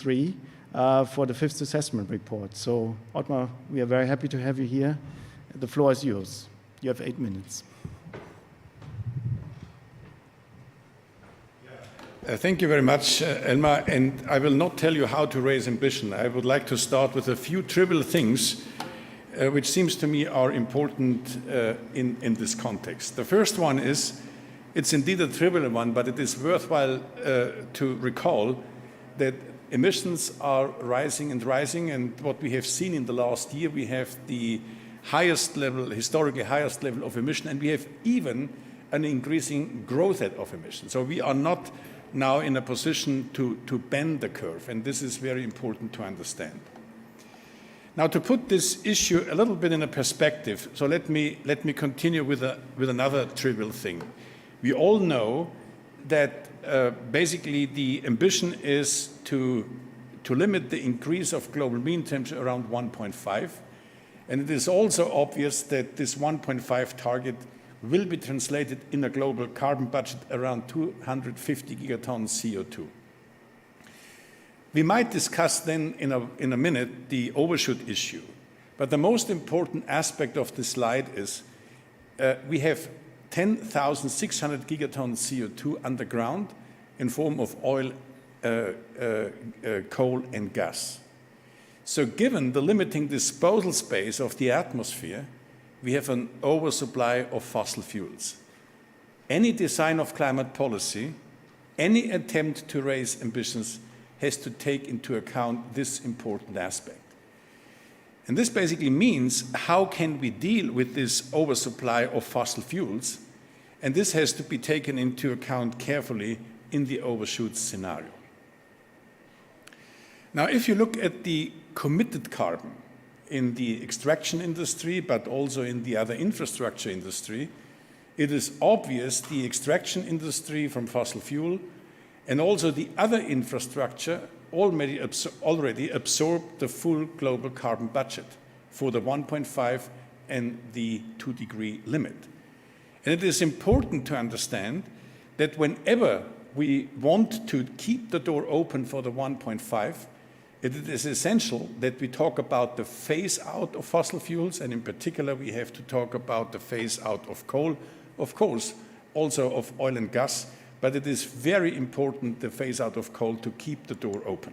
3 for the 5th assessment report. So, Ottmar, we are very happy to have you here. The floor is yours. You have 8 minutes. Thank you very much, Elmar. And I will not tell you how to raise ambition. I would like to start with a few trivial things which seems to me are important in this context. The first one is, it's indeed a trivial one, but it is worthwhile to recall that emissions are rising and rising, and what we have seen in the last year, we have the highest level, historically highest level of emission, and we have even an increasing growth rate of emissions. So we are not now in a position to bend the curve, and this is very important to understand. Now, to put this issue a little bit in a perspective, so let me continue with another trivial thing. We all know that basically the ambition is to limit the increase of global mean temperature around 1.5, and it is also obvious that this 1.5 target will be translated in a global carbon budget around 250 gigatons CO2. We might discuss then in a minute the overshoot issue, but the most important aspect of this slide is we have 10,600 gigatons CO2 underground in form of oil, coal and gas. So given the limiting disposal space of the atmosphere, we have an oversupply of fossil fuels. Any design of climate policy, any attempt to raise ambitions has to take into account this important aspect. And this basically means, how can we deal with this oversupply of fossil fuels? And this has to be taken into account carefully in the overshoot scenario. Now, if you look at the committed carbon in the extraction industry, but also in the other infrastructure industry, it is obvious the extraction industry from fossil fuel and also the other infrastructure already absorbed the full global carbon budget for the 1.5 and the 2-degree limit. And it is important to understand that whenever we want to keep the door open for the 1.5, it is essential that we talk about the phase out of fossil fuels, and in particular we have to talk about the phase out of coal, of course, also of oil and gas, but it is very important, the phase out of coal, to keep the door open.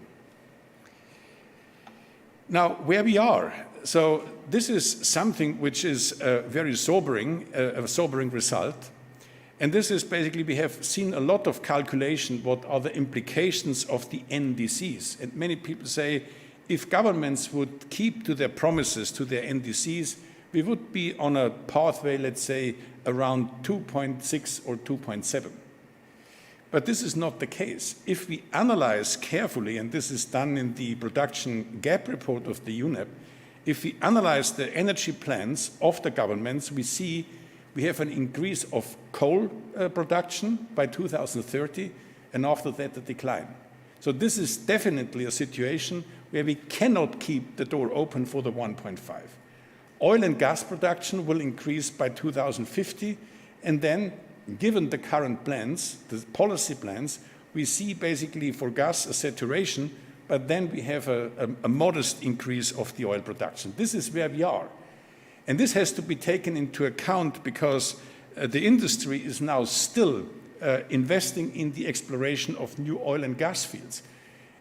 Now, where we are. So this is something which is very sobering, a sobering result. And this is basically, we have seen a lot of calculation, what are the implications of the NDCs. And many people say, if governments would keep to their promises, to their NDCs, we would be on a pathway, let's say, around 2.6 or 2.7. But this is not the case. If we analyze carefully, and this is done in the production gap report of the UNEP, if we analyze the energy plans of the governments, we see we have an increase of coal production by 2030, and after that a decline. So this is definitely a situation where we cannot keep the door open for the 1.5. Oil and gas production will increase by 2050, and then, given the current plans, the policy plans, we see basically for gas a saturation, but then we have a modest increase of the oil production. This is where we are. And this has to be taken into account because the industry is now still investing in the exploration of new oil and gas fields.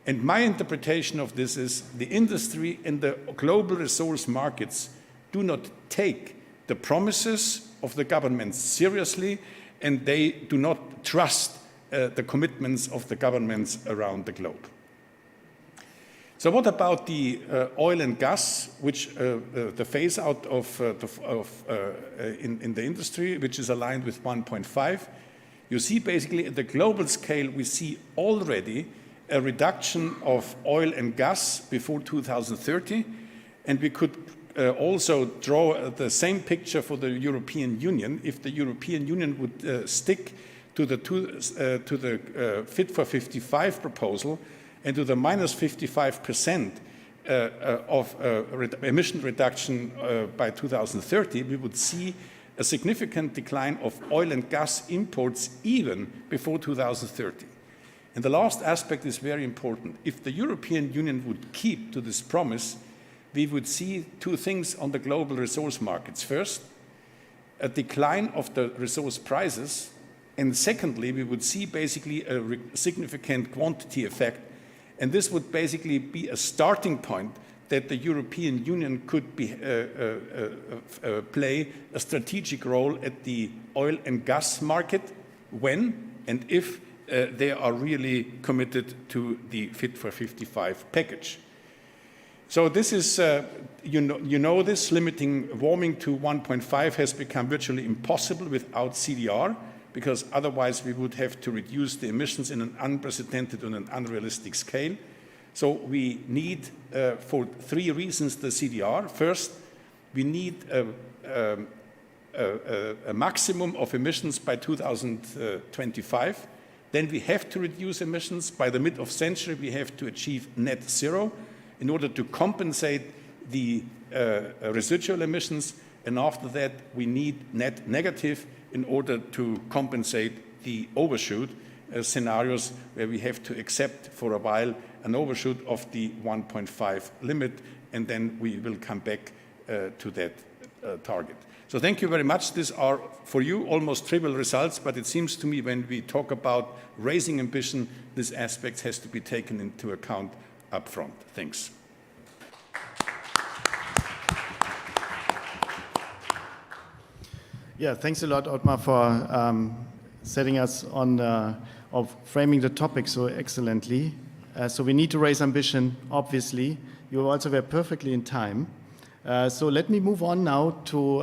And my interpretation of this is the industry and the global resource markets do not take the promises of the governments seriously, and they do not trust the commitments of the governments around the globe. So what about the oil and gas, which the phase out of in the industry, which is aligned with 1.5? You see basically at the global scale, we see already a reduction of oil and gas before 2030, and we could also draw the same picture for the European Union. If the European Union would stick to the Fit for 55 proposal, and to the minus 55% of emission reduction by 2030, we would see a significant decline of oil and gas imports even before 2030. And the last aspect is very important. If the European Union would keep to this promise, we would see two things on the global resource markets. First, a decline of the resource prices, and secondly, we would see basically a significant quantity effect, and this would basically be a starting point that the European Union could play a strategic role at the oil and gas market when and if they are really committed to the Fit for 55 package. So this is, you know this, limiting warming to 1.5 has become virtually impossible without CDR, because otherwise we would have to reduce the emissions in an unprecedented and an unrealistic scale. So we need, for three reasons, the CDR. First, we need a maximum of emissions by 2025. Then we have to reduce emissions. By the mid of century, we have to achieve net zero in order to compensate the residual emissions. And after that, we need net negative in order to compensate the overshoot scenarios where we have to accept for a while an overshoot of the 1.5 limit, and then we will come back to that target. So thank you very much. These are, for you, almost trivial results, but it seems to me when we talk about raising ambition, this aspect has to be taken into account up front. Thanks. Yeah, thanks a lot, Ottmar, for setting us on, of framing the topic so excellently. So we need to raise ambition, obviously. You also were perfectly in time. So let me move on now to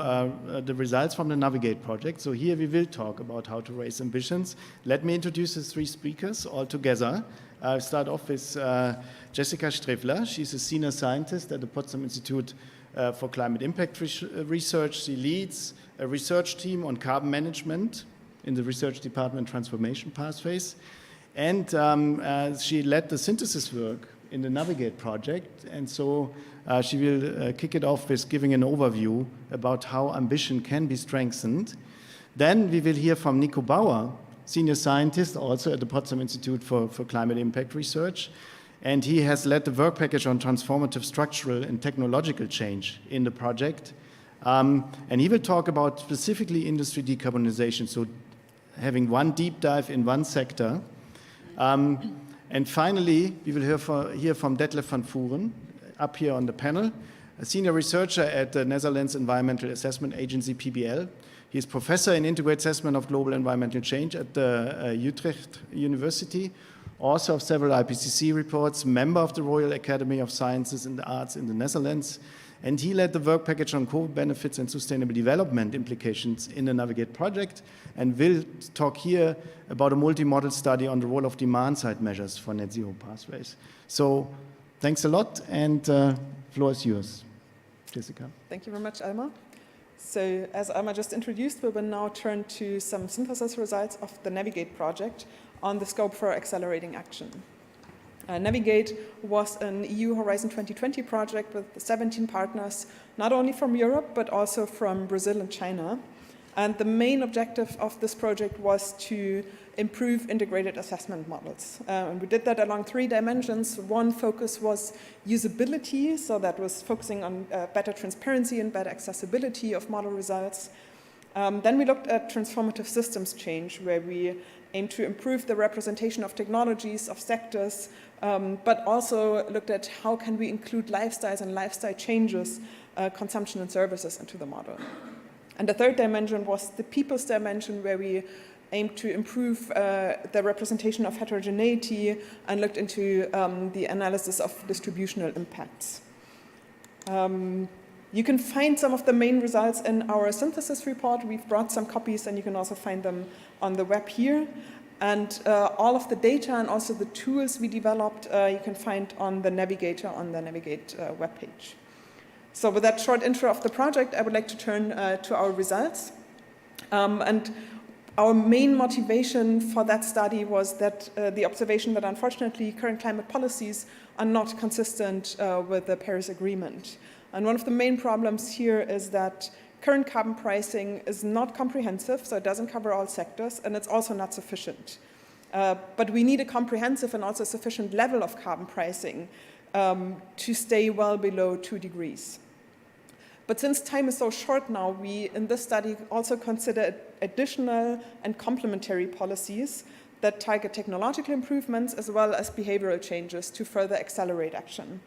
the results from the Navigate project. So here we will talk about how to raise ambitions. Let me introduce the three speakers all together. I'll start off with Jessica Strefler. She's a senior scientist at the Potsdam Institute for Climate Impact Research. She leads a research team on carbon management in the research department Transformation Pathways. And she led the synthesis work in the Navigate project. And so she will kick it off with giving an overview about how ambition can be strengthened. Then we will hear from Nico Bauer, senior scientist also at the Potsdam Institute for Climate Impact Research. And he has led the work package on transformative structural and technological change in the project. And he will talk about specifically industry decarbonization, so having one deep dive in one sector. And finally, we will hear from Detlef van Voeren, up here on the panel, a senior researcher at the Netherlands Environmental Assessment Agency, PBL. He is professor in integrated assessment of global environmental change at the Utrecht University, author of several IPCC reports, member of the Royal Academy of Sciences and Arts in the Netherlands, and he led the work package on co-benefits and sustainable development implications in the Navigate project, and will talk here about a multi-model study on the role of demand-side measures for net zero pathways. So thanks a lot, and floor is yours, Jessica. Thank you very much, Elmar. So as Elmar just introduced, we will now turn to some synthesis results of the Navigate project on the scope for accelerating action. Navigate was an EU Horizon 2020 project with 17 partners, not only from Europe, but also from Brazil and China. And the main objective of this project was to improve integrated assessment models. And we did that along three dimensions. One focus was usability, so that was focusing on better transparency and better accessibility of model results. Then we looked at transformative systems change, where we aim to improve the representation of technologies, of sectors, but also looked at how can we include lifestyles and lifestyle changes, consumption and services into the model. And the third dimension was the people's dimension, where we aimed to improve the representation of heterogeneity and looked into the analysis of distributional impacts. You can find some of the main results in our synthesis report. We've brought some copies, and you can also find them on the web here. And all of the data and also the tools we developed, you can find on the Navigate webpage. So with that short intro of the project, I would like to turn to our results. And our main motivation for that study was that the observation that unfortunately current climate policies are not consistent with the Paris Agreement. And one of the main problems here is that current carbon pricing is not comprehensive, so it doesn't cover all sectors, and it's also not sufficient. But we need a comprehensive and also sufficient level of carbon pricing to stay well below 2 degrees. But since time is so short now, we in this study also consider additional and complementary policies that target technological improvements as well as behavioral changes to further accelerate action.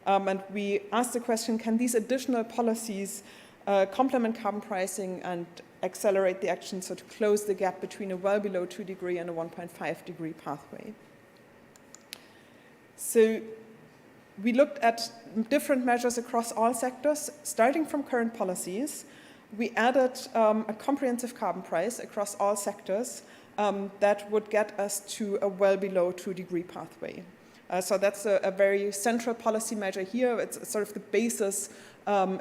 And we asked the question, can these additional policies complement carbon pricing and accelerate the action, so to close the gap between a well below 2 degree and a 1.5 degree pathway? So we looked at different measures across all sectors, starting from current policies. We added a comprehensive carbon price across all sectors that would get us to a well below 2 degree pathway. So that's a very central policy measure here. It's sort of the basis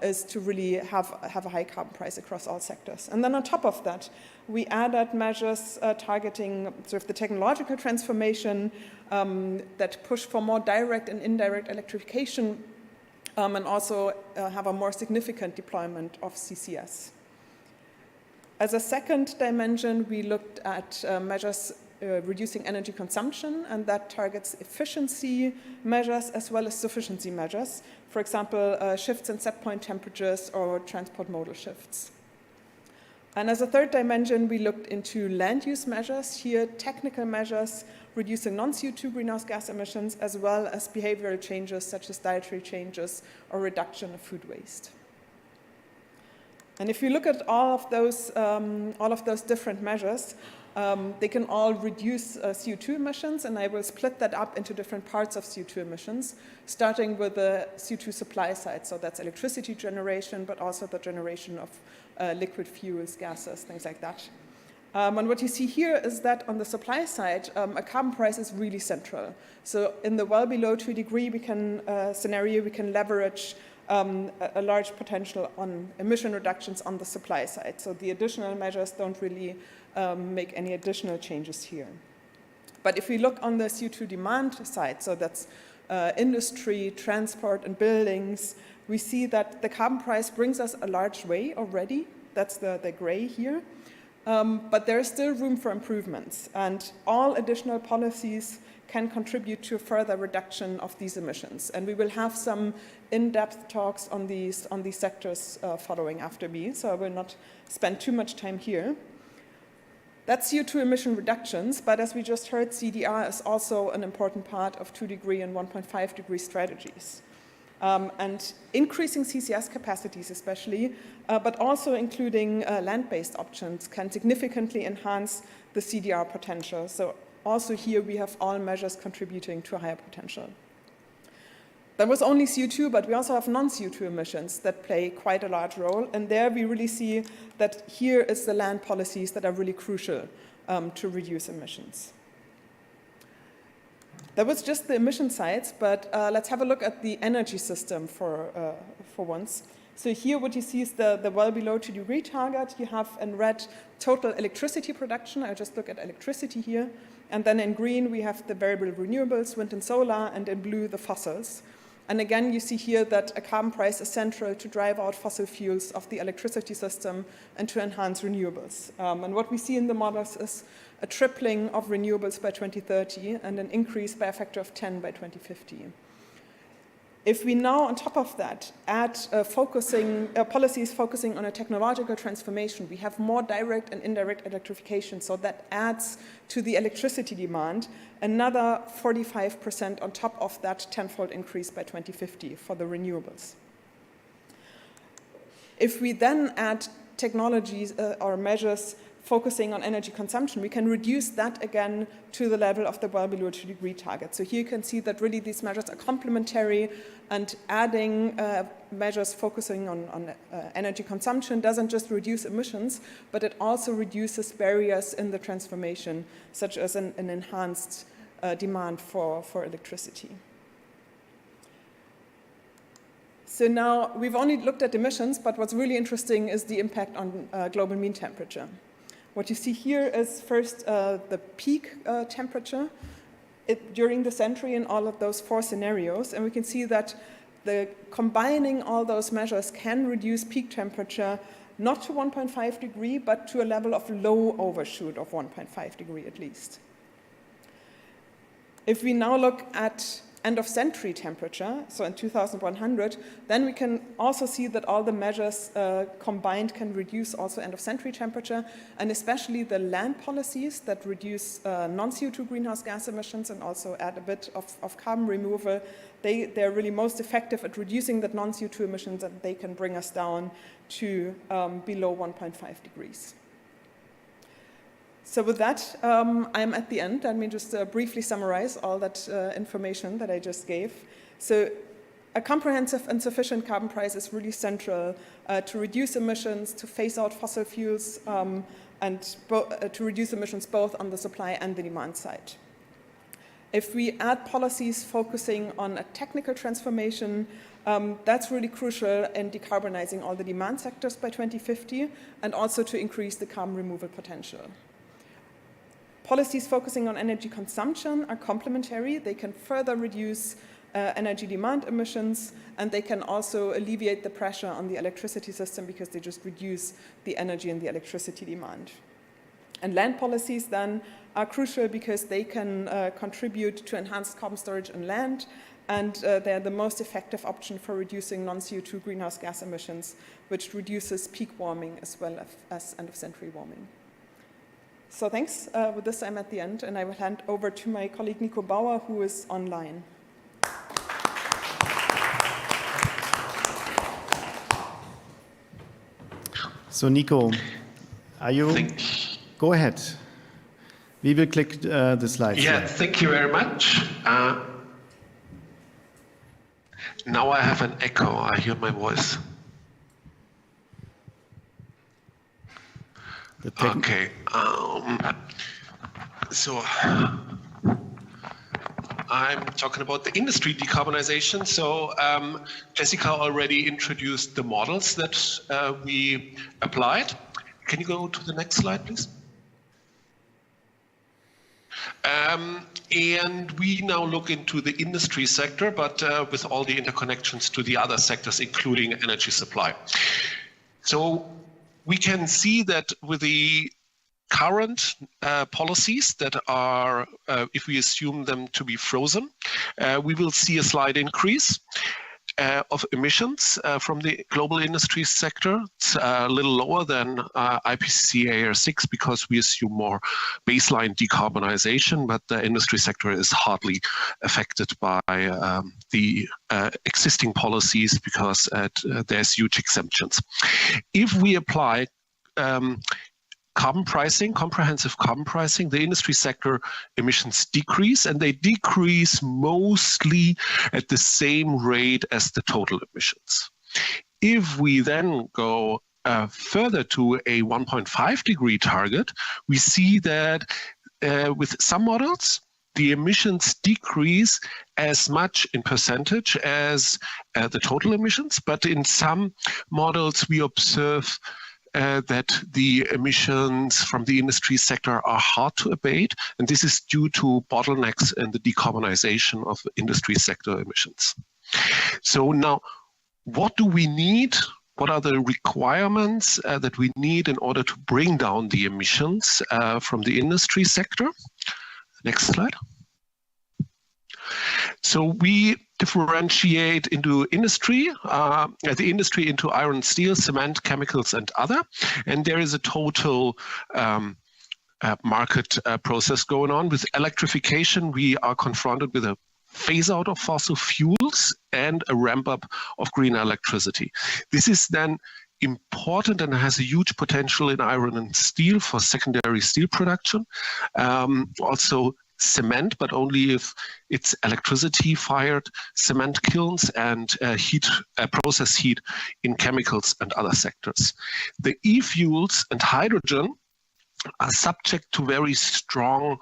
is to really have a high carbon price across all sectors. And then on top of that, we added measures targeting sort of the technological transformation that push for more direct and indirect electrification and also have a more significant deployment of CCS. As a second dimension, we looked at measures reducing energy consumption, and that targets efficiency measures as well as sufficiency measures. For example, shifts in set point temperatures or transport modal shifts. And as a third dimension, we looked into land use measures, here technical measures reducing non-CO2 greenhouse gas emissions, as well as behavioral changes such as dietary changes or reduction of food waste. And if you look at all of those different measures, they can all reduce CO2 emissions, and I will split that up into different parts of CO2 emissions, starting with the CO2 supply side. So that's electricity generation, but also the generation of liquid fuels, gases, things like that. And what you see here is that on the supply side, a carbon price is really central. So in the well below 2 degree scenario, we can leverage a large potential on emission reductions on the supply side. So the additional measures don't really make any additional changes here. But if we look on the CO2 demand side, so that's industry, transport, and buildings, we see that the carbon price brings us a large way already. That's the gray here. But there is still room for improvements, and all additional policies can contribute to a further reduction of these emissions. And we will have some in-depth talks on these sectors following after me, so I will not spend too much time here. That's CO2 emission reductions, but as we just heard, CDR is also an important part of 2 degree and 1.5 degree strategies. And increasing CCS capacities especially, but also including land-based options can significantly enhance the CDR potential. So also here we have all measures contributing to a higher potential. That was only CO2, but we also have non-CO2 emissions that play quite a large role. And there we really see that here is the land policies that are really crucial to reduce emissions. That was just the emission sides, but let's have a look at the energy system for once. So here what you see is the well below 2 degree target. You have in red total electricity production. I'll just look at electricity here. And then in green we have the variable renewables, wind and solar, and in blue the fossils. And again, you see here that a carbon price is central to drive out fossil fuels of the electricity system and to enhance renewables. And what we see in the models is a tripling of renewables by 2030 and an increase by a factor of 10 by 2050. If we now, on top of that, add policies focusing on a technological transformation, we have more direct and indirect electrification, so that adds to the electricity demand another 45% on top of that tenfold increase by 2050 for the renewables. If we then add technologies or measures focusing on energy consumption, we can reduce that again to the level of the well below 2 degree target. So here you can see that really these measures are complementary, and adding measures focusing on energy consumption doesn't just reduce emissions, but it also reduces barriers in the transformation, such as an enhanced demand for electricity. So now we've only looked at emissions, but what's really interesting is the impact on global mean temperature. What you see here is first the peak temperature during the century in all of those 4 scenarios. And we can see that combining all those measures can reduce peak temperature not to 1.5 degree, but to a level of low overshoot of 1.5 degree at least. If we now look at end of century temperature, so in 2100, then we can also see that all the measures combined can reduce also end of century temperature, and especially the land policies that reduce non-CO2 greenhouse gas emissions and also add a bit of carbon removal. They're really most effective at reducing the non-CO2 emissions, and they can bring us down to below 1.5 degrees. So with that, I'm at the end. Let me just briefly summarize all that information that I just gave. So a comprehensive and sufficient carbon price is really central to reduce emissions, to phase out fossil fuels, and to reduce emissions both on the supply and the demand side. If we add policies focusing on a technical transformation, that's really crucial in decarbonizing all the demand sectors by 2050 and also to increase the carbon removal potential. Policies focusing on energy consumption are complementary. They can further reduce energy demand emissions, and they can also alleviate the pressure on the electricity system because they just reduce the energy and the electricity demand. And land policies then are crucial because they can contribute to enhanced carbon storage on land, and they're the most effective option for reducing non-CO2 greenhouse gas emissions, which reduces peak warming as well as end-of-century warming. So thanks. With this, I'm at the end, and I will hand over to my colleague Nico Bauer, who is online. So Nico, are you? Go ahead. We will click the slides. Yeah, here. Thank you very much. Now I have an echo. I hear my voice. Okay. So I'm talking about the industry decarbonization. So Jessica already introduced the models that we applied. Can you go to the next slide, please? And we now look into the industry sector, but with all the interconnections to the other sectors, including energy supply. So we can see that with the current policies that are, if we assume them to be frozen, we will see a slight increase of emissions from the global industry sector. It's a little lower than IPCC AR6 because we assume more baseline decarbonization, but the industry sector is hardly affected by the existing policies because there's huge exemptions. If we apply carbon pricing, comprehensive carbon pricing, the industry sector emissions decrease, and they decrease mostly at the same rate as the total emissions. If we then go further to a 1.5 degree target, we see that with some models, the emissions decrease as much in percentage as the total emissions, but in some models we observe that the emissions from the industry sector are hard to abate, and this is due to bottlenecks in the decarbonization of industry sector emissions. So now, what do we need? What are the requirements that we need in order to bring down the emissions from the industry sector? Next slide. So we differentiate into industry, the industry into iron, steel, cement, chemicals, and other. And there is a total market process going on. With electrification, we are confronted with a phase out of fossil fuels and a ramp up of green electricity. This is then important and has a huge potential in iron and steel for secondary steel production. Also cement, but only if it's electricity-fired cement kilns, and process heat in chemicals and other sectors. The e-fuels and hydrogen are subject to very strong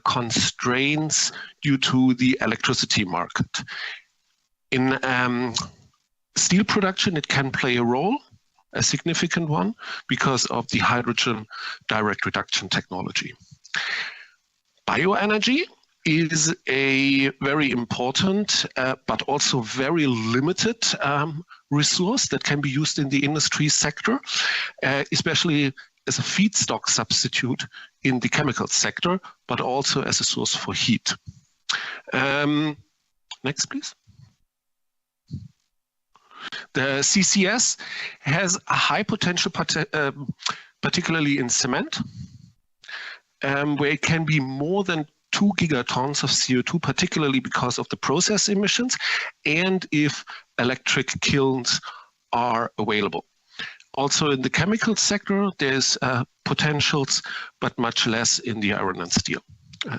constraints due to the electricity market. In steel production, it can play a role, a significant one, because of the hydrogen direct reduction technology. Bioenergy is a very important, but also very limited resource that can be used in the industry sector, especially as a feedstock substitute in the chemical sector, but also as a source for heat. Next, please. The CCS has a high potential, particularly in cement, where it can be more than 2 gigatons of CO2, particularly because of the process emissions, and if electric kilns are available. Also in the chemical sector, there's potentials, but much less in the iron and steel.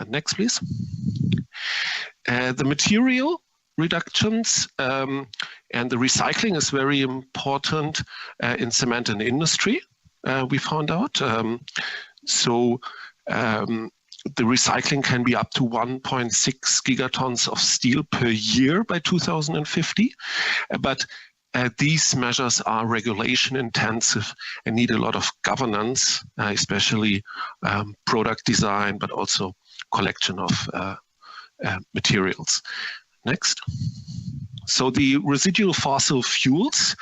Next, please. The material reductions and the recycling is very important in cement and industry, we found out. The recycling can be up to 1.6 gigatons of steel per year by 2050, but these measures are regulation intensive and need a lot of governance, especially product design, but also collection of materials. Next. So the residual fossil fuels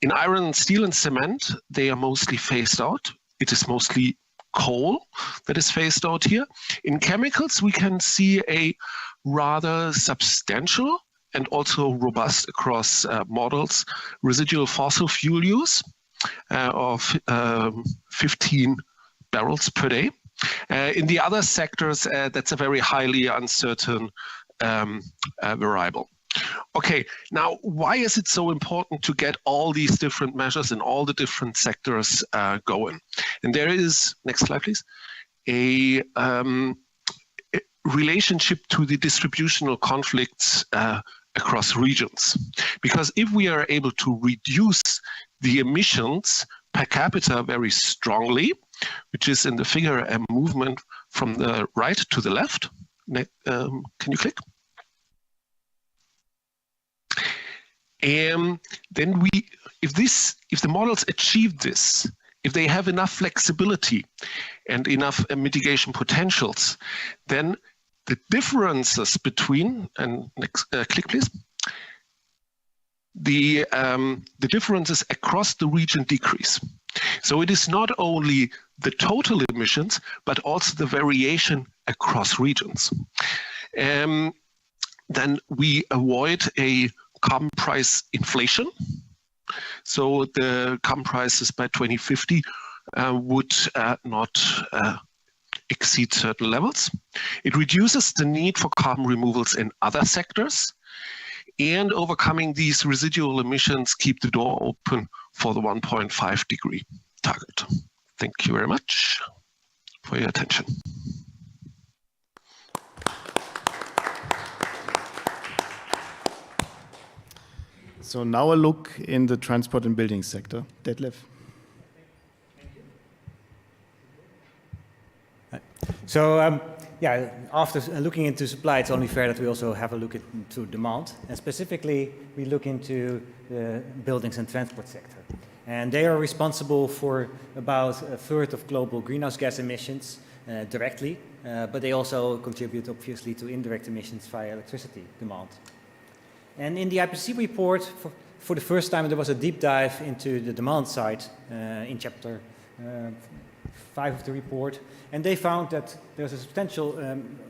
in iron, steel, and cement, they are mostly phased out. It is mostly coal that is phased out here. In chemicals, we can see a rather substantial and also robust across models residual fossil fuel use of 15 barrels per day. In the other sectors, that's a very highly uncertain variable. Okay, now why is it so important to get all these different measures in all the different sectors going? And there is, next slide please, a relationship to the distributional conflicts across regions. Because if we are able to reduce the emissions per capita very strongly, which is in the figure a movement from the right to the left, can you click? Then if the models achieve this, if they have enough flexibility and enough mitigation potentials, then the differences between, and next click please, the differences across the region decrease. So it is not only the total emissions, but also the variation across regions. Then we avoid a carbon price inflation. So the carbon prices by 2050 would not exceed certain levels. It reduces the need for carbon removals in other sectors, and overcoming these residual emissions keep the door open for the 1.5 degree target. Thank you very much for your attention. So now a look in the transport and building sector. Detlef. So yeah, after looking into supply, it's only fair that we also have a look into demand. And specifically, we look into the buildings and transport sector. And they are responsible for about a third of global greenhouse gas emissions directly, but they also contribute obviously to indirect emissions via electricity demand. And in the IPCC report, for the first time, there was a deep dive into the demand side in chapter 5 of the report, and they found that there's a substantial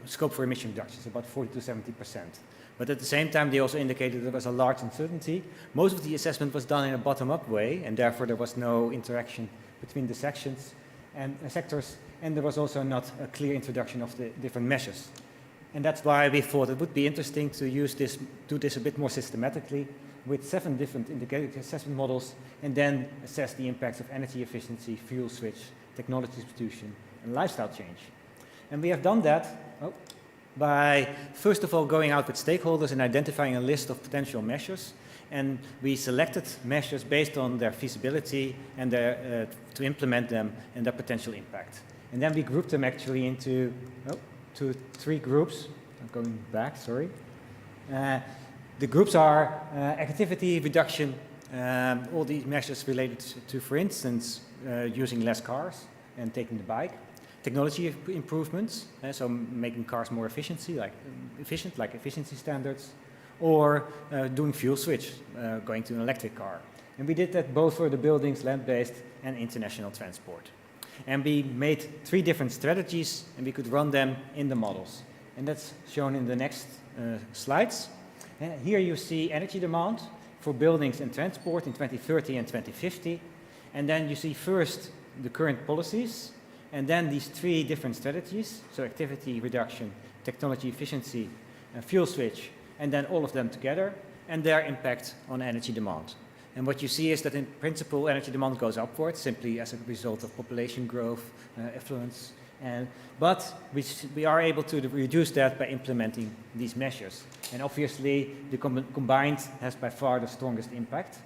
scope for emission reductions, about 40 to 70%. But at the same time, they also indicated there was a large uncertainty. Most of the assessment was done in a bottom-up way, and therefore there was no interaction between the sections and sectors, and there was also not a clear introduction of the different measures. And that's why we thought it would be interesting to do this a bit more systematically with 7 different integrated assessment models, and then assess the impacts of energy efficiency, fuel switch, technology substitution, and lifestyle change. And we have done that by, first of all, going out with stakeholders and identifying a list of potential measures. And we selected measures based on their feasibility and to implement them and their potential impact. And then we grouped them actually into 3 groups. I'm going back, sorry. The groups are activity reduction, all these measures related to, for instance, using less cars and taking the bike. Technology improvements, so making cars more efficient, like efficiency standards, or doing fuel switch, going to an electric car. And we did that both for the buildings, land-based, and international transport. And we made 3 different strategies, and we could run them in the models. and that's shown in the next slides. Here you see energy demand for buildings and transport in 2030 and 2050. And then you see first the current policies, and then these three different strategies, so activity reduction, technology efficiency, fuel switch, and then all of them together, and their impact on energy demand. And what you see is that in principle energy demand goes upwards simply as a result of population growth, affluence, but we are able to reduce that by implementing these measures. And obviously the combined has by far the strongest impact.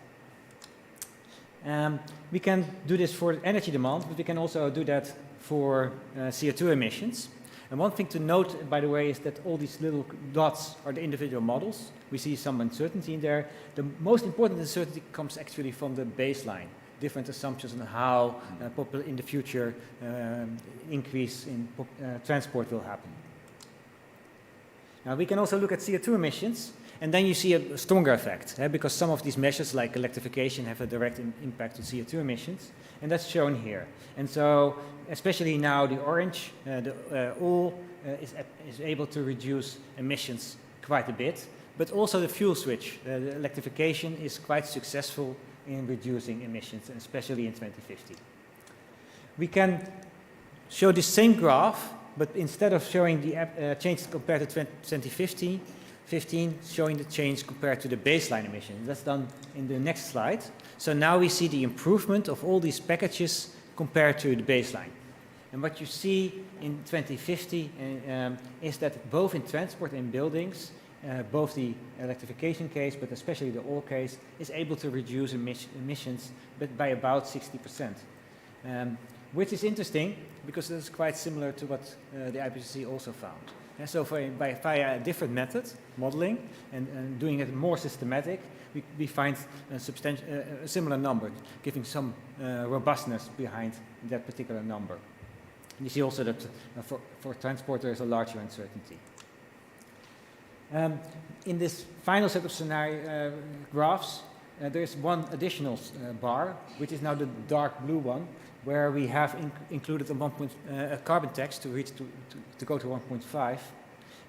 We can do this for energy demand, but we can also do that for CO2 emissions. And one thing to note, by the way, is that all these little dots are the individual models. We see some uncertainty in there. The most important uncertainty comes actually from the baseline, different assumptions on how in the future increase in transport will happen. Now we can also look at CO2 emissions, and then you see a stronger effect, because some of these measures like electrification have a direct impact on CO2 emissions, and that's shown here. And so, especially now the orange, is able to reduce emissions quite a bit, but also the fuel switch, the electrification is quite successful in reducing emissions, especially in 2050. We can show the same graph, but instead of showing the change compared to 2015, showing the change compared to the baseline emissions. That's done in the next slide. So now we see the improvement of all these packages compared to the baseline. And what you see in 2050 is that both in transport and buildings, both the electrification case, but especially the oil case, is able to reduce emissions by about 60%. Which is interesting because it's quite similar to what the IPCC also found. And so via a different method, modeling, and doing it more systematic, we find a similar number, giving some robustness behind that particular number. And you see also that for transport there is a larger uncertainty. In this final set of scenario graphs, there is one additional bar, which is now the dark blue one, where we have included a carbon tax to go to 1.5,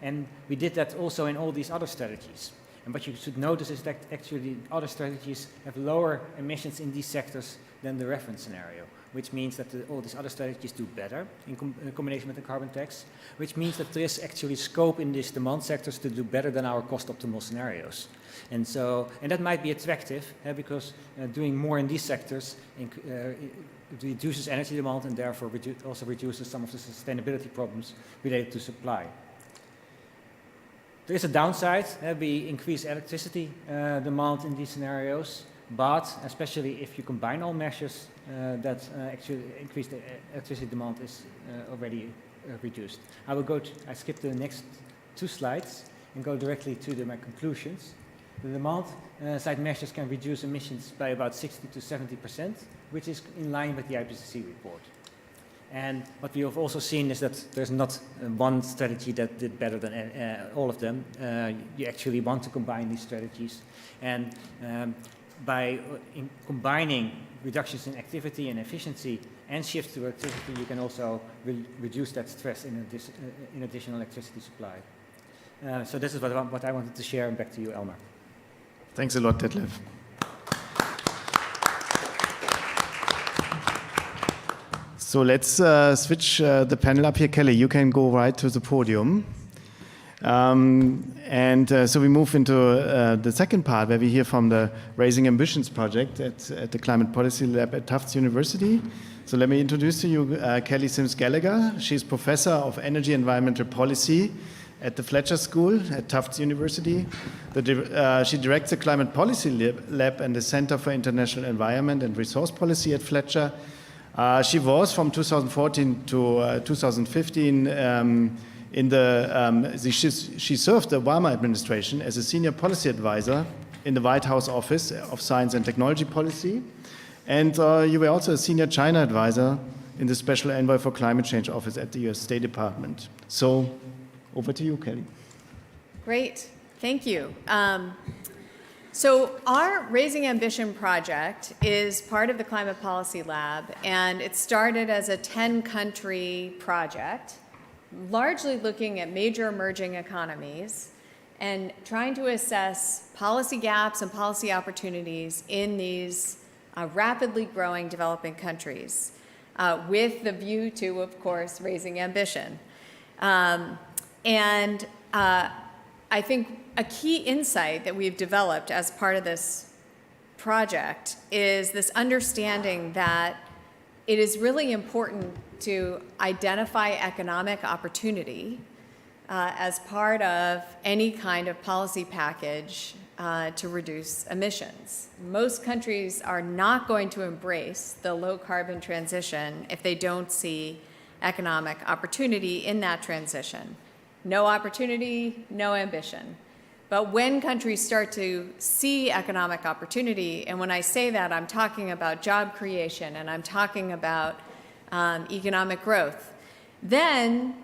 and we did that also in all these other strategies. And what you should notice is that actually other strategies have lower emissions in these sectors than the reference scenario, which means that all these other strategies do better in combination with the carbon tax, which means that there is actually scope in these demand sectors to do better than our cost optimal scenarios. And that might be attractive because doing more in these sectors reduces energy demand and therefore also reduces some of the sustainability problems related to supply. There is a downside. We increase electricity demand in these scenarios, but especially if you combine all measures, that actually increased electricity demand is already reduced. I skip the next two slides and go directly to my conclusions. The demand side measures can reduce emissions by about 60 to 70%, which is in line with the IPCC report. And what we have also seen is that there's not one strategy that did better than all of them. You actually want to combine these strategies. And by combining reductions in activity and efficiency and shift to activity, you can also reduce that stress in additional electricity supply. So this is what I wanted to share, and back to you, Elmar. Thanks a lot, Detlef. So let's switch the panel up here. Kelly, you can go right to the podium. So we move into the second part where we hear from the Raising Ambitions project at the Climate Policy Lab at Tufts University. So let me introduce to you Kelly Sims-Gallagher. She's Professor of Energy Environmental Policy at the Fletcher School at Tufts University. She directs the Climate Policy Lab and the Center for International Environment and Resource Policy at Fletcher. She was from 2014 to 2015 she served the Obama administration as a senior policy advisor in the White House Office of Science and Technology Policy. And you were also a senior China advisor in the Special Envoy for Climate Change Office at the US State Department. So over to you, Kelly. Great, thank you. So our Raising Ambition project is part of the Climate Policy Lab, and it started as a 10-country project. largely looking at major emerging economies and trying to assess policy gaps and policy opportunities in these rapidly growing developing countries, with the view to, of course, raising ambition. I think a key insight that we've developed as part of this project is this understanding that it is really important to identify economic opportunity as part of any kind of policy package to reduce emissions. Most countries are not going to embrace the low carbon transition if they don't see economic opportunity in that transition. No opportunity, no ambition. But when countries start to see economic opportunity, and when I say that, I'm talking about job creation and I'm talking about economic growth, then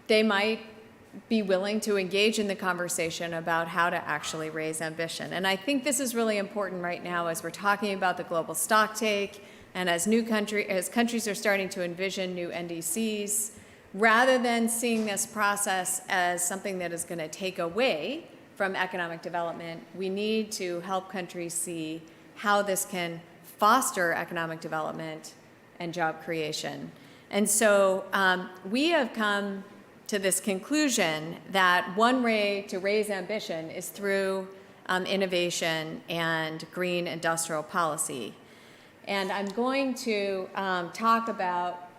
they might be willing to engage in the conversation about how to actually raise ambition. And I think this is really important right now as we're talking about the global stocktake and as countries are starting to envision new NDCs, rather than seeing this process as something that is going to take away from economic development, we need to help countries see how this can foster economic development and job creation. And so we have come to this conclusion that one way to raise ambition is through innovation and green industrial policy. And I'm going to talk about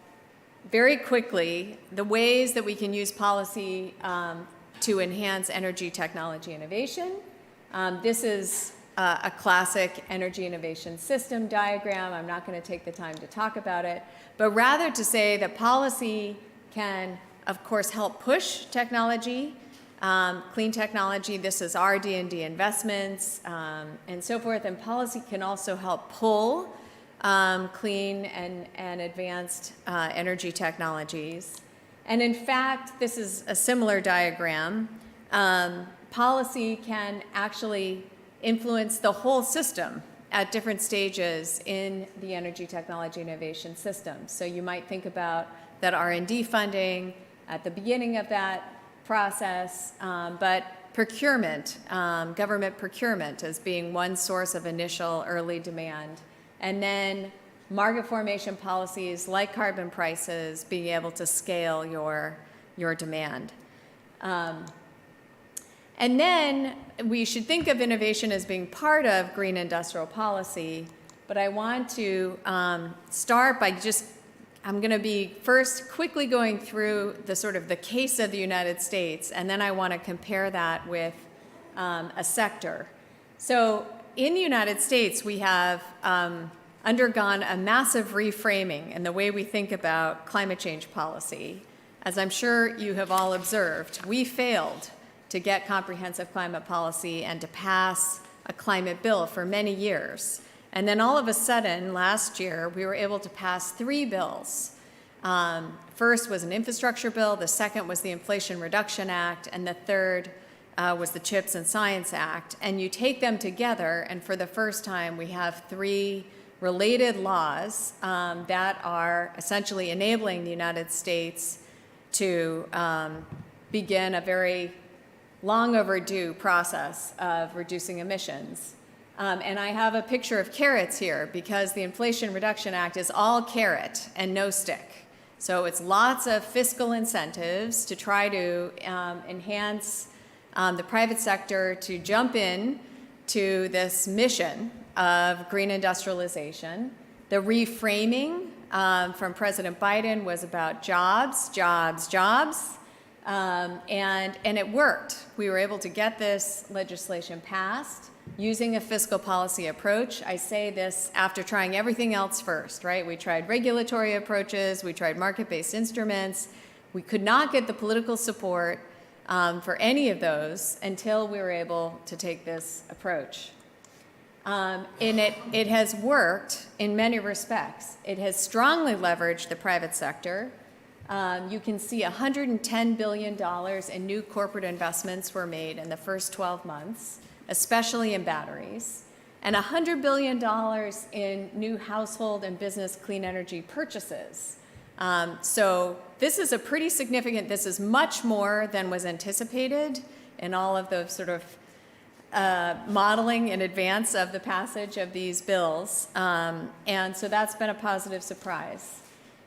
very quickly the ways that we can use policy to enhance energy technology innovation. This is a classic energy innovation system diagram. I'm not going to take the time to talk about it, but rather to say that policy can, of course, help push technology, clean technology. This is RD&D investments and so forth. And policy can also help pull clean and advanced energy technologies. And in fact, this is a similar diagram. Policy can actually influence the whole system at different stages in the energy technology innovation system. So you might think about that R&D funding at the beginning of that process, but procurement, government procurement as being one source of initial early demand. And then market formation policies like carbon prices being able to scale your demand. And then we should think of innovation as being part of green industrial policy, but I want to start by I'm going to be first quickly going through the case of the United States, and then I want to compare that with a sector. So in the United States, we have undergone a massive reframing in the way we think about climate change policy. As I'm sure you have all observed, we failed to get comprehensive climate policy and to pass a climate bill for many years. And then all of a sudden, last year, we were able to pass 3 bills. First was an infrastructure bill, the second was the Inflation Reduction Act, and the third was the CHIPS and Science Act. And you take them together, and for the first time, we have 3 related laws that are essentially enabling the United States to begin a very long overdue process of reducing emissions. And I have a picture of carrots here because the Inflation Reduction Act is all carrot and no stick. So it's lots of fiscal incentives to try to enhance the private sector to jump in to this mission of green industrialization. The reframing from President Biden was about jobs, jobs, jobs. And it worked. We were able to get this legislation passed using a fiscal policy approach. I say this after trying everything else first, right? We tried regulatory approaches, we tried market-based instruments. We could not get the political support for any of those until we were able to take this approach. And it has worked in many respects. It has strongly leveraged the private sector. You can see $110 billion in new corporate investments were made in the first 12 months, especially in batteries, and $100 billion in new household and business clean energy purchases. So this is a pretty significant, this is much more than was anticipated in all of the sort of modeling in advance of the passage of these bills. And so that's been a positive surprise.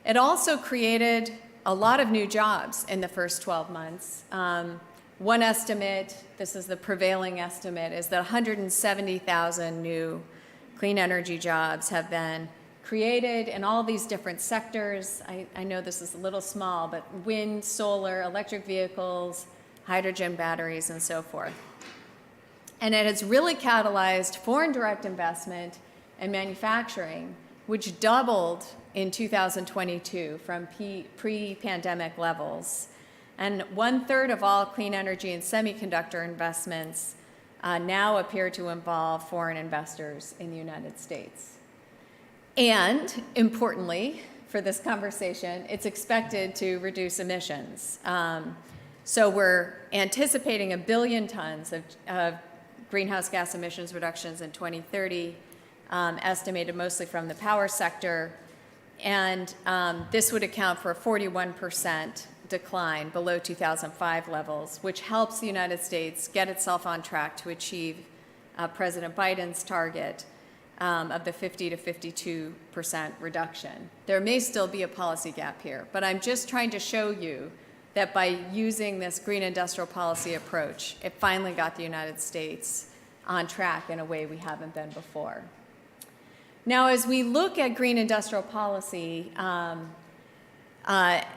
It also created a lot of new jobs in the first 12 months. One estimate, this is the prevailing estimate, is that 170,000 new clean energy jobs have been created in all these different sectors. I know this is a little small, but wind, solar, electric vehicles, hydrogen batteries, and so forth. And it has really catalyzed foreign direct investment and manufacturing, which doubled in 2022 from pre-pandemic levels. And 1/3 of all clean energy and semiconductor investments now appear to involve foreign investors in the United States. And importantly, for this conversation, it's expected to reduce emissions. So we're anticipating 1 billion tons of greenhouse gas emissions reductions in 2030, estimated mostly from the power sector. And this would account for a 41% decline below 2005 levels, which helps the United States get itself on track to achieve President Biden's target of the 50 to 52% reduction. There may still be a policy gap here, but I'm just trying to show you that by using this green industrial policy approach, it finally got the United States on track in a way we haven't been before. Now, as we look at green industrial policy,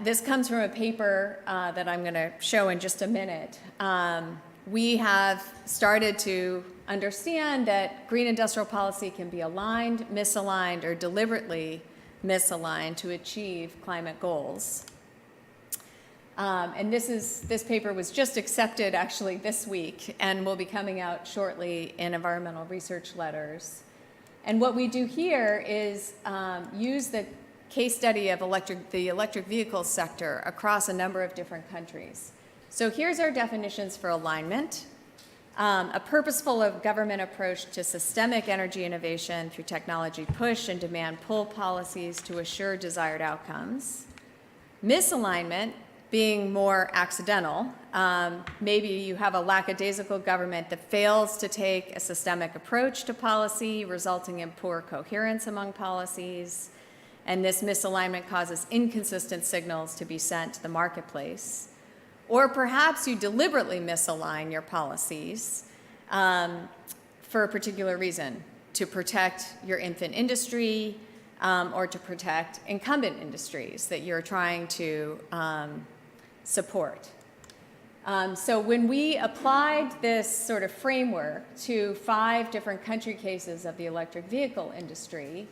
this comes from a paper that I'm going to show in just a minute. We have started to understand that green industrial policy can be aligned, misaligned, or deliberately misaligned to achieve climate goals. And this paper was just accepted actually this week and will be coming out shortly in environmental research letters. And what we do here is use the case study of the electric vehicle sector across a number of different countries. So here's our definitions for alignment. A purposeful government approach to systemic energy innovation through technology push and demand pull policies to assure desired outcomes. Misalignment being more accidental. Maybe you have a lackadaisical government that fails to take a systemic approach to policy, resulting in poor coherence among policies. And this misalignment causes inconsistent signals to be sent to the marketplace. Or perhaps you deliberately misalign your policies for a particular reason, to protect your infant industry or to protect incumbent industries that you're trying to support. So when we applied this sort of framework to 5 different country cases of the electric vehicle industry,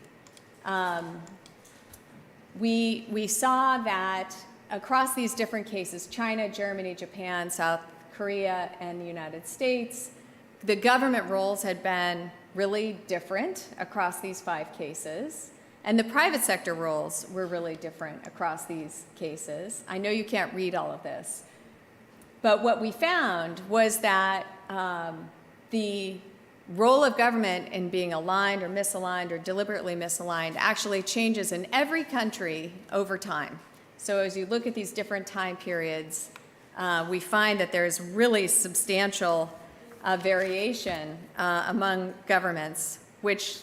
we saw that across these different cases, China, Germany, Japan, South Korea, and the United States, the government roles had been really different across these 5 cases. And the private sector roles were really different across these cases. I know you can't read all of this. But what we found was that the role of government in being aligned or misaligned or deliberately misaligned actually changes in every country over time. So as you look at these different time periods, we find that there's really substantial variation among governments, which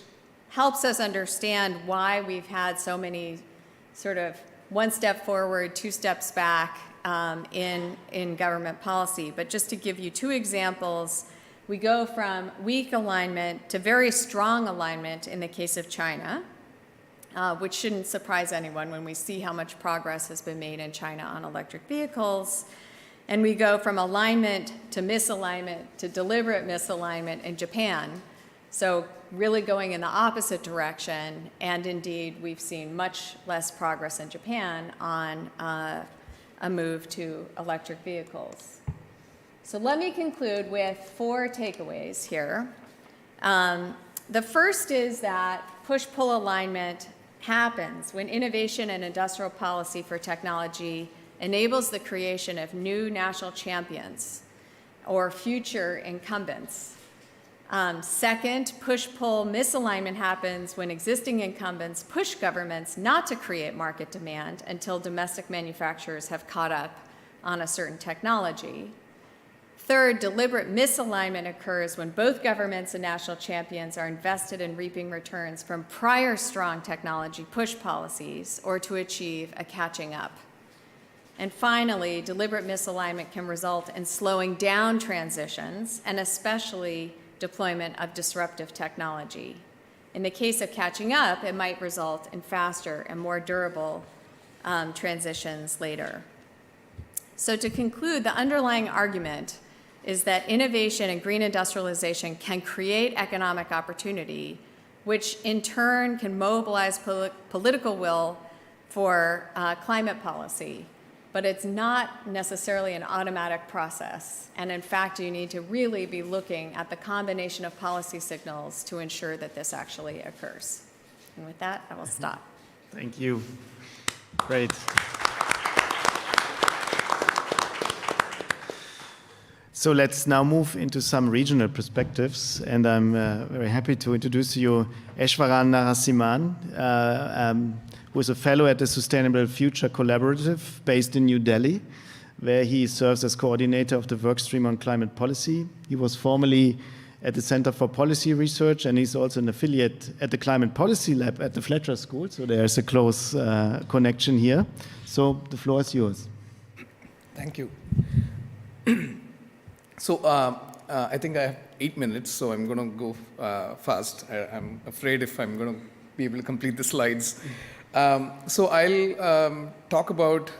helps us understand why we've had so many sort of 1 step forward, 2 steps back in government policy. But just to give you 2 examples, we go from weak alignment to very strong alignment in the case of China, which shouldn't surprise anyone when we see how much progress has been made in China on electric vehicles. And we go from alignment to misalignment to deliberate misalignment in Japan. So really going in the opposite direction, and indeed we've seen much less progress in Japan on a move to electric vehicles. So let me conclude with 4 takeaways here. The first is that push-pull alignment happens when innovation and industrial policy for technology enables the creation of new national champions or future incumbents. Second, push-pull misalignment happens when existing incumbents push governments not to create market demand until domestic manufacturers have caught up on a certain technology. Third, deliberate misalignment occurs when both governments and national champions are invested in reaping returns from prior strong technology push policies or to achieve a catching up. And finally, deliberate misalignment can result in slowing down transitions and especially deployment of disruptive technology. In the case of catching up, it might result in faster and more durable transitions later. So to conclude, the underlying argument is that innovation and green industrialization can create economic opportunity, which in turn can mobilize political will for climate policy. But it's not necessarily an automatic process. And in fact, you need to really be looking at the combination of policy signals to ensure that this actually occurs. And with that, I will stop. Thank you. Great. So let's now move into some regional perspectives, and I'm very happy to introduce to you Eshwaran Narasimhan, who is a fellow at the Sustainable Future Collaborative based in New Delhi, where he serves as coordinator of the workstream on climate policy. He was formerly at the Center for Policy Research, and he's also an affiliate at the Climate Policy Lab at the Fletcher School, so there's a close connection here. So the floor is yours. Thank you. So I think I have 8 minutes, so I'm going to go fast. I'm afraid if I'm going to be able to complete the slides. So I'll talk about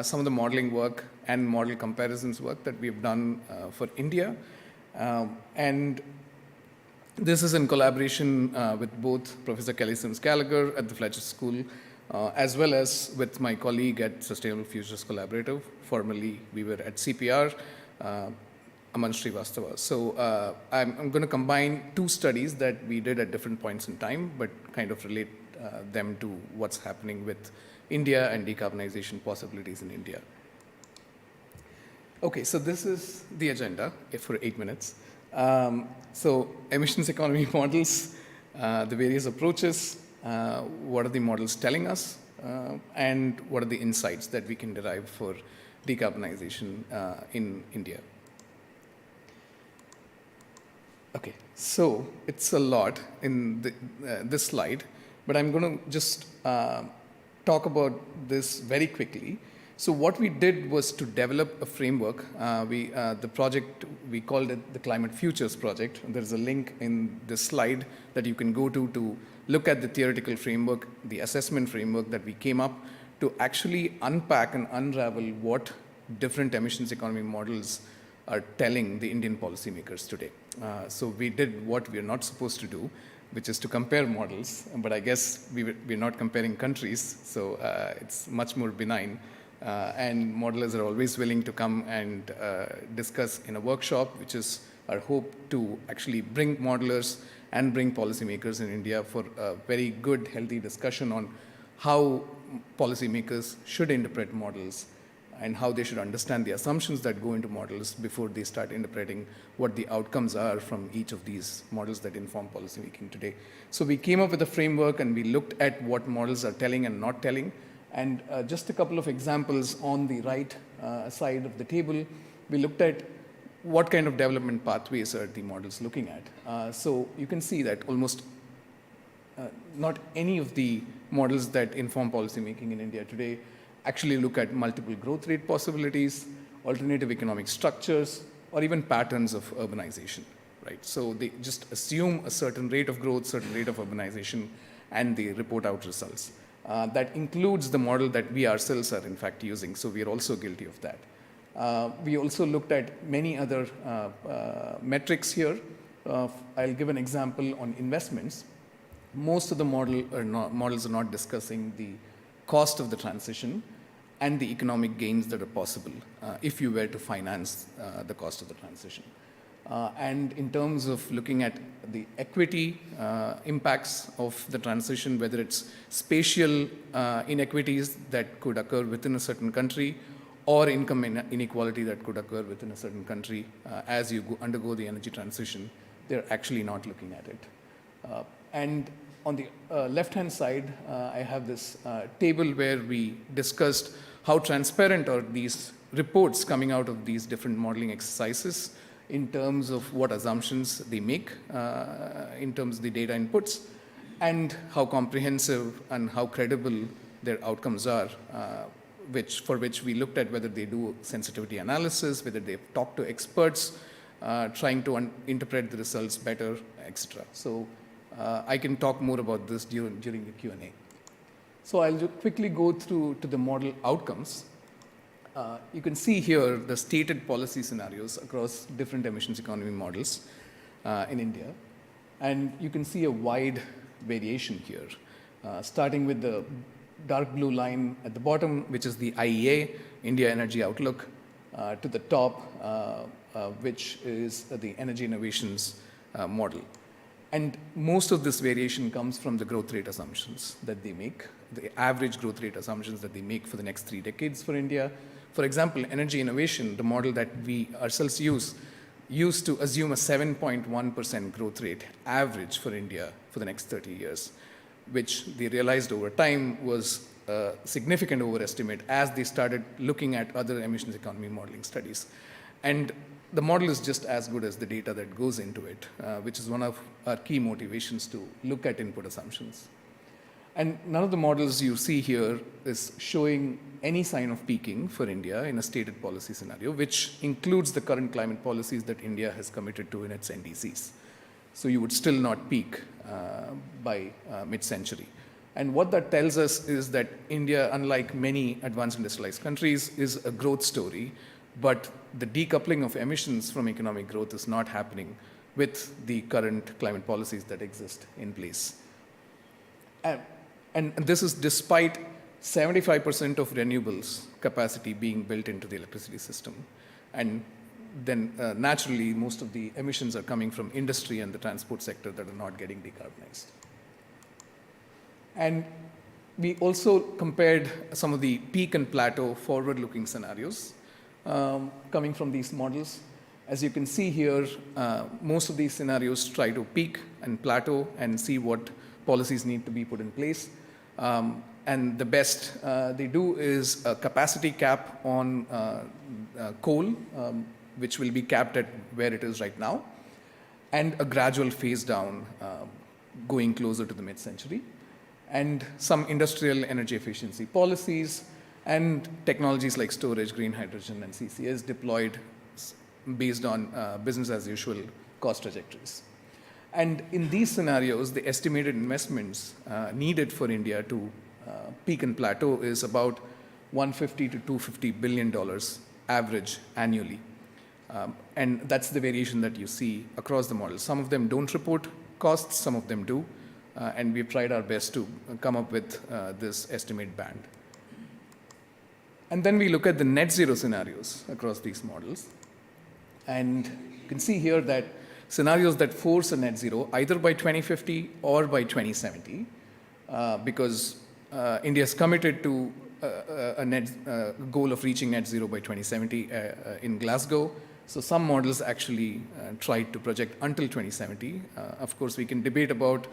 some of the modeling work and model comparisons work that we've done for India. And this is in collaboration with both Professor Kelly Sims Gallagher at the Fletcher School, as well as with my colleague at Sustainable Futures Collaborative. Formerly, we were at CPR. Aman Srivastava. So I'm going to combine two studies that we did at different points in time, but kind of relate them to what's happening with India and decarbonization possibilities in India. Okay, so this is the agenda for 8 minutes. So emissions economy models, the various approaches, what are the models telling us, and what are the insights that we can derive for decarbonization in India. Okay, so it's a lot in this slide, but I'm going to just talk about this very quickly. So what we did was to develop a framework. The project, we called it the Climate Futures Project. There's a link in this slide that you can go to look at the theoretical framework, the assessment framework that we came up to actually unpack and unravel what different emissions economy models are telling the Indian policymakers today. So we did what we're not supposed to do, which is to compare models, but I guess we're not comparing countries, so it's much more benign. And modelers are always willing to come and discuss in a workshop, which is our hope to actually bring modelers and bring policymakers in India for a very good, healthy discussion on how policymakers should interpret models and how they should understand the assumptions that go into models before they start interpreting what the outcomes are from each of these models that inform policymaking today. So we came up with a framework and we looked at what models are telling and not telling. And just a couple of examples on the right side of the table, we looked at what kind of development pathways are the models looking at. So you can see that almost not any of the models that inform policymaking in India today actually look at multiple growth rate possibilities, alternative economic structures, or even patterns of urbanization, right? So they just assume a certain rate of growth, certain rate of urbanization, and they report out results. That includes the model that we ourselves are in fact using, so we are also guilty of that. We also looked at many other metrics here. I'll give an example on investments. Most of the models are not discussing the cost of the transition and the economic gains that are possible if you were to finance the cost of the transition. And in terms of looking at the equity impacts of the transition, whether it's spatial inequities that could occur within a certain country or income inequality that could occur within a certain country as you undergo the energy transition, they're actually not looking at it. And on the left-hand side, I have this table where we discussed how transparent are these reports coming out of these different modeling exercises in terms of what assumptions they make, in terms of the data inputs, and how comprehensive and how credible their outcomes are, for which we looked at whether they do sensitivity analysis, whether they've talked to experts, trying to interpret the results better, etc. So I can talk more about this during the Q&A. So I'll just quickly go through to the model outcomes. You can see here the stated policy scenarios across different emissions economy models in India. And you can see a wide variation here, starting with the dark blue line at the bottom, which is the IEA, India Energy Outlook, to the top, which is the Energy Innovations model. And most of this variation comes from the growth rate assumptions that they make, the average growth rate assumptions that they make for the next 3 decades for India. For example, energy innovation, the model that we ourselves used to assume a 7.1% growth rate average for India for the next 30 years, which they realized over time was a significant overestimate as they started looking at other emissions economy modeling studies. And the model is just as good as the data that goes into it, which is one of our key motivations to look at input assumptions. And none of the models you see here is showing any sign of peaking for India in a stated policy scenario, which includes the current climate policies that India has committed to in its NDCs. So you would still not peak by mid-century. And what that tells us is that India, unlike many advanced industrialized countries, is a growth story, but the decoupling of emissions from economic growth is not happening with the current climate policies that exist in place. And this is despite 75% of renewables capacity being built into the electricity system. And then naturally, most of the emissions are coming from industry and the transport sector that are not getting decarbonized. And we also compared some of the peak and plateau forward-looking scenarios coming from these models. As you can see here, most of these scenarios try to peak and plateau and see what policies need to be put in place. And the best they do is a capacity cap on coal, which will be capped at where it is right now, and a gradual phase down going closer to the mid-century, and some industrial energy efficiency policies and technologies like storage, green hydrogen, and CCS deployed based on business as usual cost trajectories. And in these scenarios, the estimated investments needed for India to peak and plateau is about $150 to $250 billion average annually. And that's the variation that you see across the models. Some of them don't report costs, some of them do. And we've tried our best to come up with this estimate band. And then we look at the net zero scenarios across these models. And you can see here that scenarios that force a net zero either by 2050 or by 2070, because India is committed to a net goal of reaching net zero by 2070 in Glasgow. So some models actually tried to project until 2070. Of course, we can debate about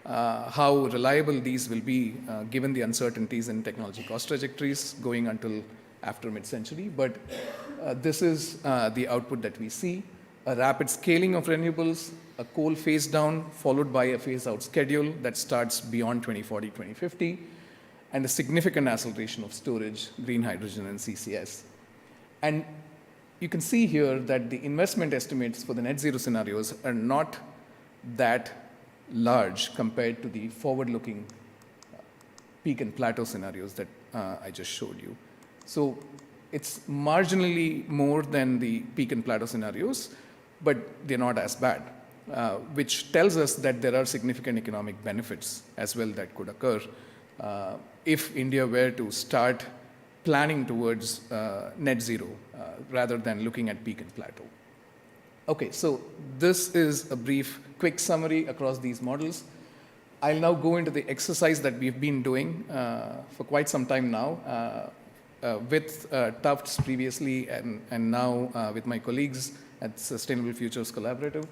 how reliable these will be given the uncertainties in technology cost trajectories going until after mid-century. But this is the output that we see. A rapid scaling of renewables, a coal phase down, followed by a phase out schedule that starts beyond 2040, 2050, and a significant acceleration of storage, green hydrogen, and CCS. And you can see here that the investment estimates for the net zero scenarios are not that large compared to the forward-looking peak and plateau scenarios that I just showed you. So it's marginally more than the peak and plateau scenarios, but they're not as bad, which tells us that there are significant economic benefits as well that could occur if India were to start planning towards net zero rather than looking at peak and plateau. Okay, so this is a brief, quick summary across these models. I'll now go into the exercise that we've been doing for quite some time now with Tufts previously and now with my colleagues at Sustainable Futures Collaborative.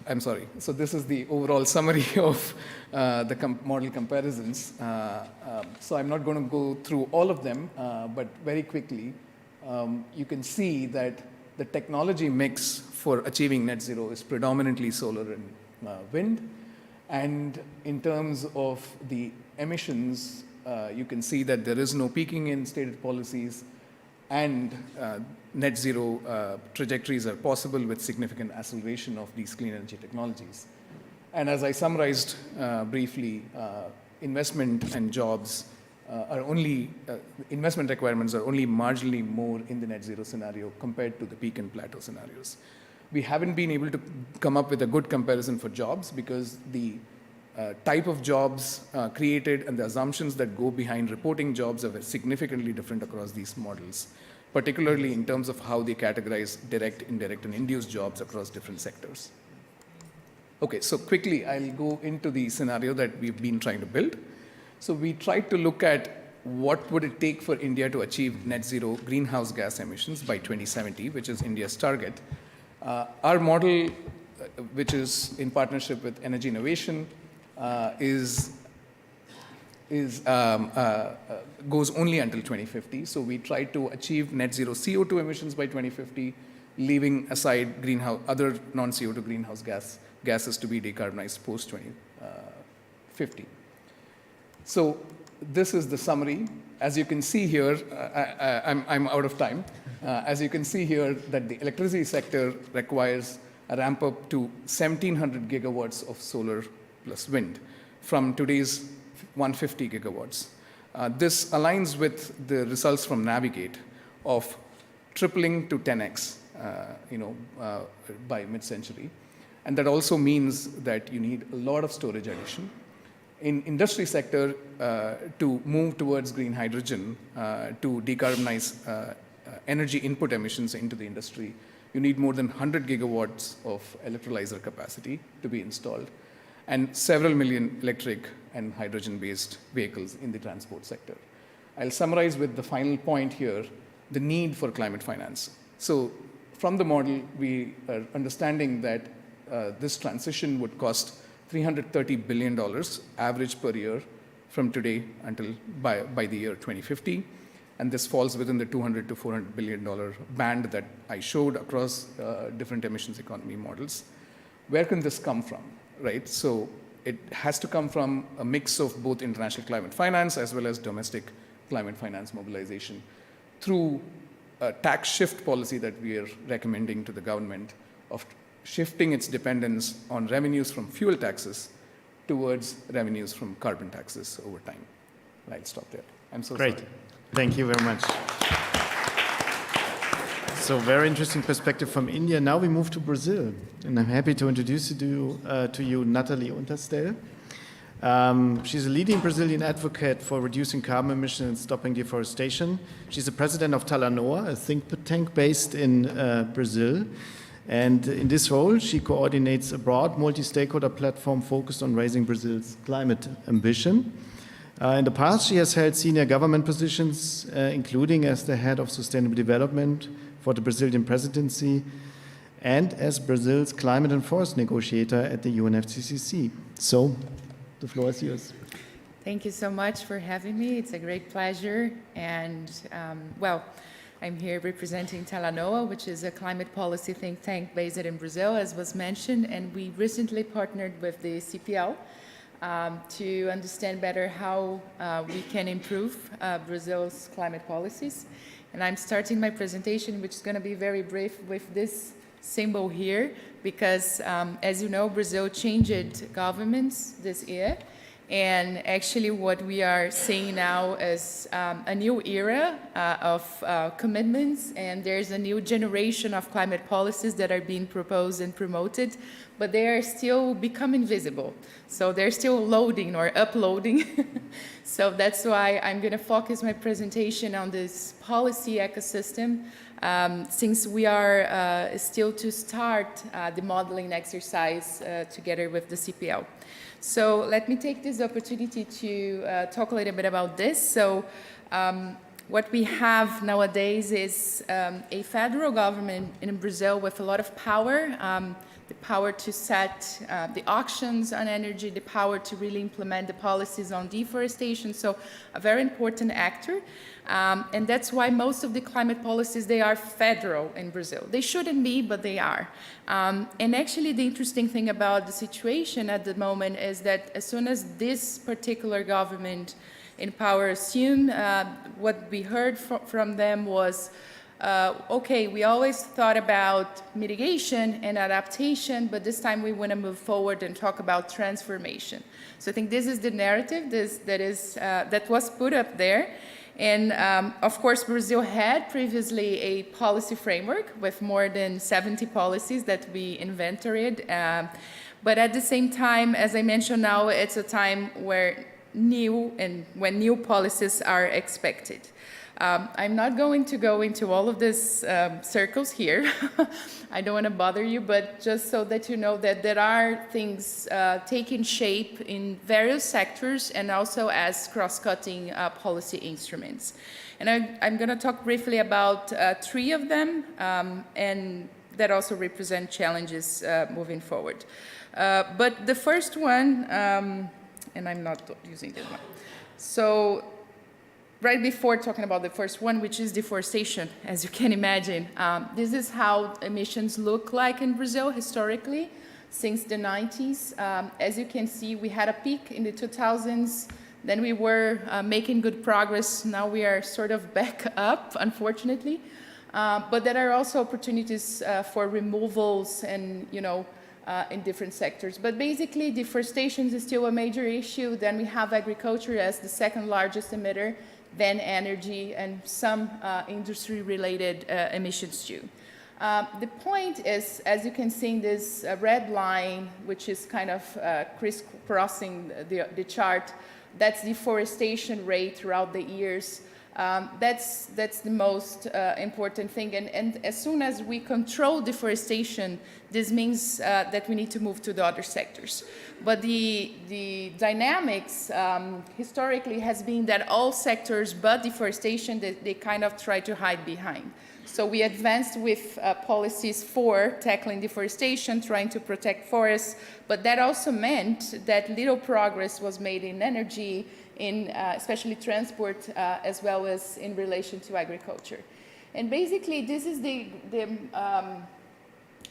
I'm sorry. So this is the overall summary of the model comparisons. So I'm not going to go through all of them, but very quickly, you can see that the technology mix for achieving net zero is predominantly solar and wind. And in terms of the emissions, you can see that there is no peaking in stated policies, and net zero trajectories are possible with significant acceleration of these clean energy technologies. And as I summarized briefly, investment and jobs are only, investment requirements are only marginally more in the net zero scenario compared to the peak and plateau scenarios. We haven't been able to come up with a good comparison for jobs because the type of jobs created and the assumptions that go behind reporting jobs are significantly different across these models, particularly in terms of how they categorize direct, indirect, and induced jobs across different sectors. Okay, so quickly, I'll go into the scenario that we've been trying to build. So we tried to look at what would it take for India to achieve net zero greenhouse gas emissions by 2070, which is India's target. Our model, which is in partnership with Energy Innovation, goes only until 2050. So we tried to achieve net zero CO2 emissions by 2050, leaving aside other non-CO2 greenhouse gases to be decarbonized post 2050. So this is the summary. As you can see here, I'm out of time. As you can see here, that the electricity sector requires a ramp up to 1,700 gigawatts of solar plus wind from today's 150 gigawatts. This aligns with the results from Navigate of tripling to 10x, by mid-century. And that also means that you need a lot of storage addition. In industry sector, to move towards green hydrogen, to decarbonize energy input emissions into the industry, you need more than 100 gigawatts of electrolyzer capacity to be installed, and several million electric and hydrogen-based vehicles in the transport sector. I'll summarize with the final point here, the need for climate finance. So from the model, we are understanding that this transition would cost $330 billion average per year from today until by the year 2050. And this falls within the $200 to $400 billion band that I showed across different emissions economy models. Where can this come from, right? So it has to come from a mix of both international climate finance as well as domestic climate finance mobilization through a tax shift policy that we are recommending to the government of shifting its dependence on revenues from fuel taxes towards revenues from carbon taxes over time. I'll stop there. I'm so Great. sorry. Thank you very much. So very interesting perspective from India. Now we move to Brazil, and I'm happy to introduce to you Nathalie Unterstel. She's a leading Brazilian advocate for reducing carbon emissions and stopping deforestation. She's the president of Talanoa, a think tank based in Brazil. And in this role, she coordinates a broad multi-stakeholder platform focused on raising Brazil's climate ambition. In the past, she has held senior government positions, including as the head of sustainable development for the Brazilian presidency and as Brazil's climate and forest negotiator at the UNFCCC. So, the floor is yours. Thank you so much for having me. It's a great pleasure. And, I'm here representing Talanoa, which is a climate policy think tank based in Brazil, as was mentioned. And we recently partnered with the CPL to understand better how we can improve Brazil's climate policies. And I'm starting my presentation, which is going to be very brief, with this symbol here, because as you know, Brazil changed governments this year. And actually what we are seeing now is a new era of commitments, and there's a new generation of climate policies that are being proposed and promoted, but they are still becoming visible. So they're still loading or uploading. So that's why I'm going to focus my presentation on this policy ecosystem, since we are still to start the modeling exercise together with the CPL. So let me take this opportunity to talk a little bit about this. So what we have nowadays is a federal government in Brazil with a lot of power the power to set the auctions on energy, the power to really implement the policies on deforestation. So a very important actor. And that's why most of the climate policies, they are federal in Brazil. They shouldn't be, but they are. And actually the interesting thing about the situation at the moment is that as soon as this particular government in power assumed, what we heard from them was, okay, we always thought about mitigation and adaptation, but this time we want to move forward and talk about transformation. So I think this is the narrative that was put up there. And of course, Brazil had previously a policy framework with more than 70 policies that we inventoried. But at the same time, as I mentioned now, it's a time where when new policies are expected. I'm not going to go into all of these circles here. I don't want to bother you, but just so that you know that there are things taking shape in various sectors and also as cross-cutting policy instruments. And I'm going to talk briefly about 3 of them, and that also represent challenges moving forward. But the first one, and I'm not using this one. So right before talking about the first one, which is deforestation, as you can imagine, this is how emissions look like in Brazil historically since the 90s. As you can see, we had a peak in the 2000s, then we were making good progress. Now we are sort of back up, unfortunately. But there are also opportunities for removals and, in different sectors. But basically, deforestation is still a major issue. Then we have agriculture as the second largest emitter, then energy, and some industry-related emissions too. The point is, as you can see in this red line, which is kind of crisscrossing the chart, that's deforestation rate throughout the years. That's the most important thing. And as soon as we control deforestation, this means that we need to move to the other sectors. But the dynamics historically has been that all sectors but deforestation, they kind of try to hide behind. So we advanced with policies for tackling deforestation, trying to protect forests, but that also meant that little progress was made in energy, in especially transport, as well as in relation to agriculture. And basically, this is the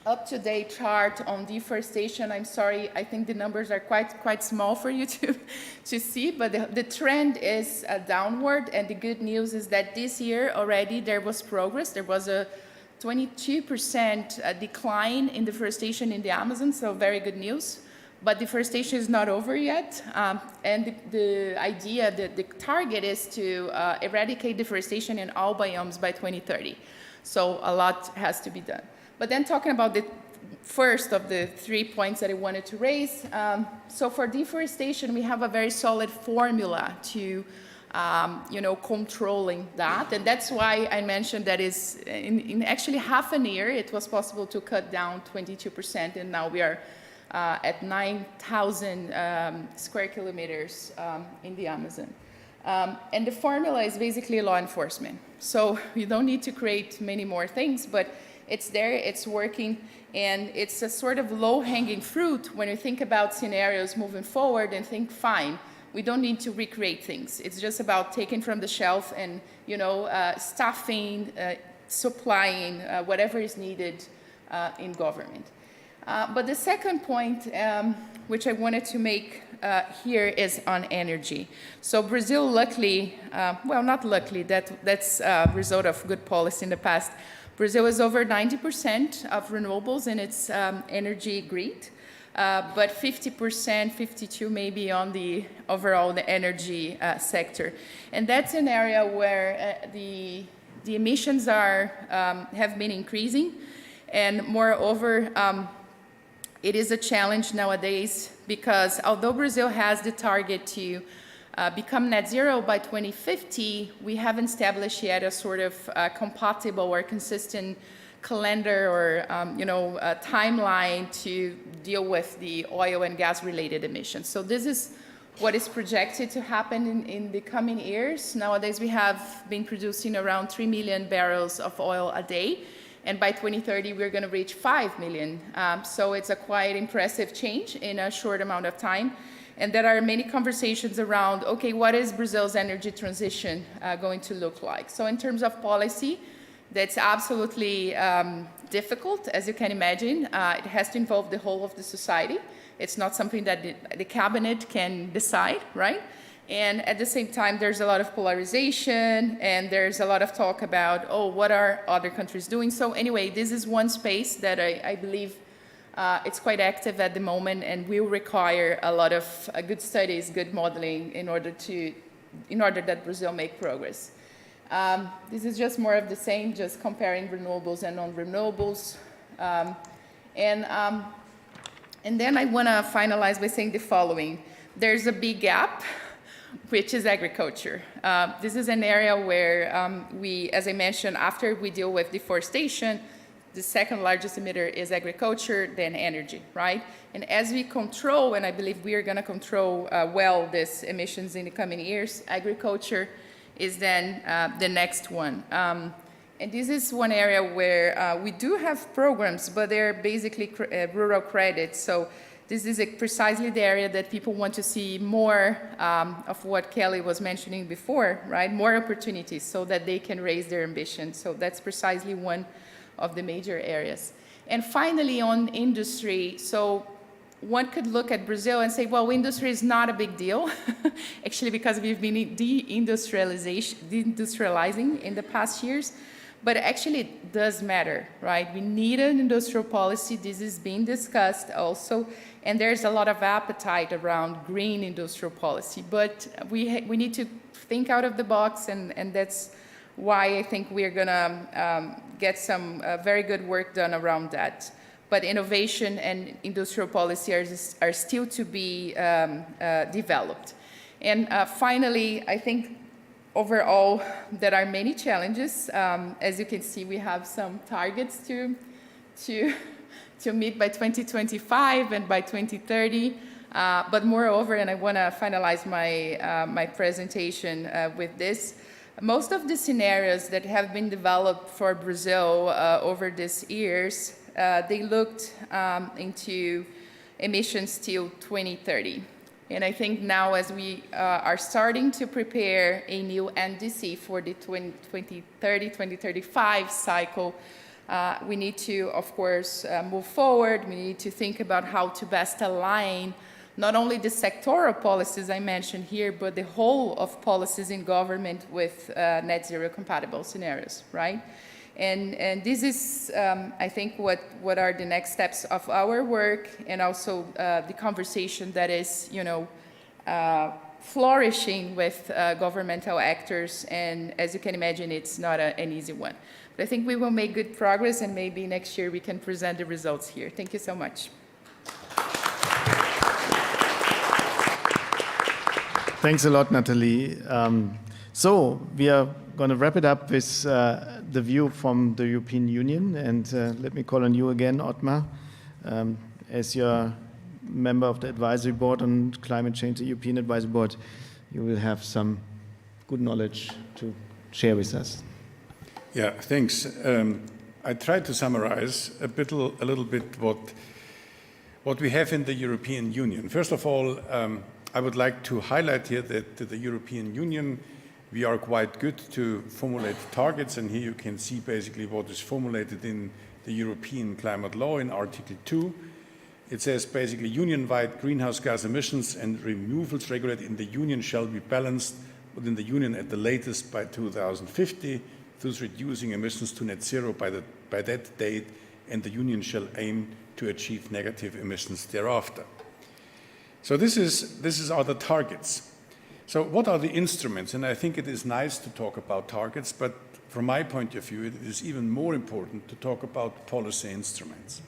up-to-date chart on deforestation. I'm sorry, I think the numbers are quite small for you to see, but the trend is downward, and the good news is that this year already there was progress. There was a 22% decline in deforestation in the Amazon, so very good news. But deforestation is not over yet, and the idea, the target is to eradicate deforestation in all biomes by 2030. So a lot has to be done. But then talking about the first of the 3 points that I wanted to raise, so for deforestation, we have a very solid formula to controlling that. And that's why I mentioned that is in actually half a year, it was possible to cut down 22%, and now we are at 9,000 square kilometers in the Amazon. And the formula is basically law enforcement. So you don't need to create many more things, but it's there, it's working, and it's a sort of low-hanging fruit when you think about scenarios moving forward and think, fine, we don't need to recreate things. It's just about taking from the shelf and, staffing, supplying whatever is needed in government. But the second point, which I wanted to make here, is on energy. So Brazil, luckily, well, not luckily, that's a result of good policy in the past. Brazil is over 90% of renewables in its energy grid, but 50%, 52% maybe on the overall the energy sector. And that's an area where the emissions have been increasing, and moreover, it is a challenge nowadays because although Brazil has the target to become net zero by 2050, we haven't established yet a sort of compatible or consistent calendar or a timeline to deal with the oil and gas related emissions. So this is what is projected to happen in the coming years. Nowadays we have been producing around 3 million barrels of oil a day, And by 2030, we're going to reach 5 million. So it's a quite impressive change in a short amount of time. And there are many conversations around, okay, what is Brazil's energy transition going to look like? So in terms of policy, that's absolutely difficult, as you can imagine. It has to involve the whole of the society. It's not something that the cabinet can decide, right? And at the same time, there's a lot of polarization, and there's a lot of talk about, oh, what are other countries doing? So anyway, this is one space that I believe it's quite active at the moment, and will require a lot of good studies, good modeling, in order that Brazil make progress. This is just more of the same, just comparing renewables and non-renewables. And then I want to finalize by saying the following. There's a big gap, which is agriculture. This is an area where we, as I mentioned, after we deal with deforestation, the second largest emitter is agriculture, then energy, right? And as we control, and I believe we are going to control well these emissions in the coming years, agriculture is then the next one. And this is one area where we do have programs, but they're basically rural credits. So this is precisely the area that people want to see more of what Kelly was mentioning before, right? More opportunities so that they can raise their ambition. So that's precisely one of the major areas. And finally, on industry, so one could look at Brazil and say, well, industry is not a big deal, actually, because we've been deindustrializing in the past years. But actually, it does matter, right? We need an industrial policy. This is being discussed also. And there's a lot of appetite around green industrial policy. But we need to think out of the box, and that's why I think we're going to get some very good work done around that. But innovation and industrial policy are still to be developed. And finally, I think overall, there are many challenges. As you can see, we have some targets to meet by 2025 and by 2030. But moreover, and I want to finalize my presentation with this, most of the scenarios that have been developed for Brazil over these years, they looked into emissions till 2030. And I think now, as we are starting to prepare a new NDC for the 2030-2035 cycle, we need to, of course, move forward. We need to think about how to best align not only the sectoral policies I mentioned here, but the whole of policies in government with net zero compatible scenarios, right? And this is, I think, what are the next steps of our work, and also the conversation that is, flourishing with governmental actors. And as you can imagine, it's not an easy one. But I think we will make good progress, and maybe next year we can present the results here. Thank you so much. Thanks a lot, Natalie. So we are going to wrap it up with the view from the European Union. And let me call on you again, Ottmar. As your member of the advisory board on climate change, the European Advisory Board, you will have some good knowledge to share with us. Yeah, thanks. I tried to summarize a little bit what we have in the European Union. First of all, I would like to highlight here that the European Union, we are quite good to formulate targets, and here you can see basically what is formulated in the European climate law in Article 2. It says basically union-wide greenhouse gas emissions and removals regulated in the Union shall be balanced within the Union at the latest by 2050, thus reducing emissions to net zero by that date, and the Union shall aim to achieve negative emissions thereafter. So this are the targets. So what are the instruments? And I think it is nice to talk about targets, but from my point of view, it is even more important to talk about policy instruments.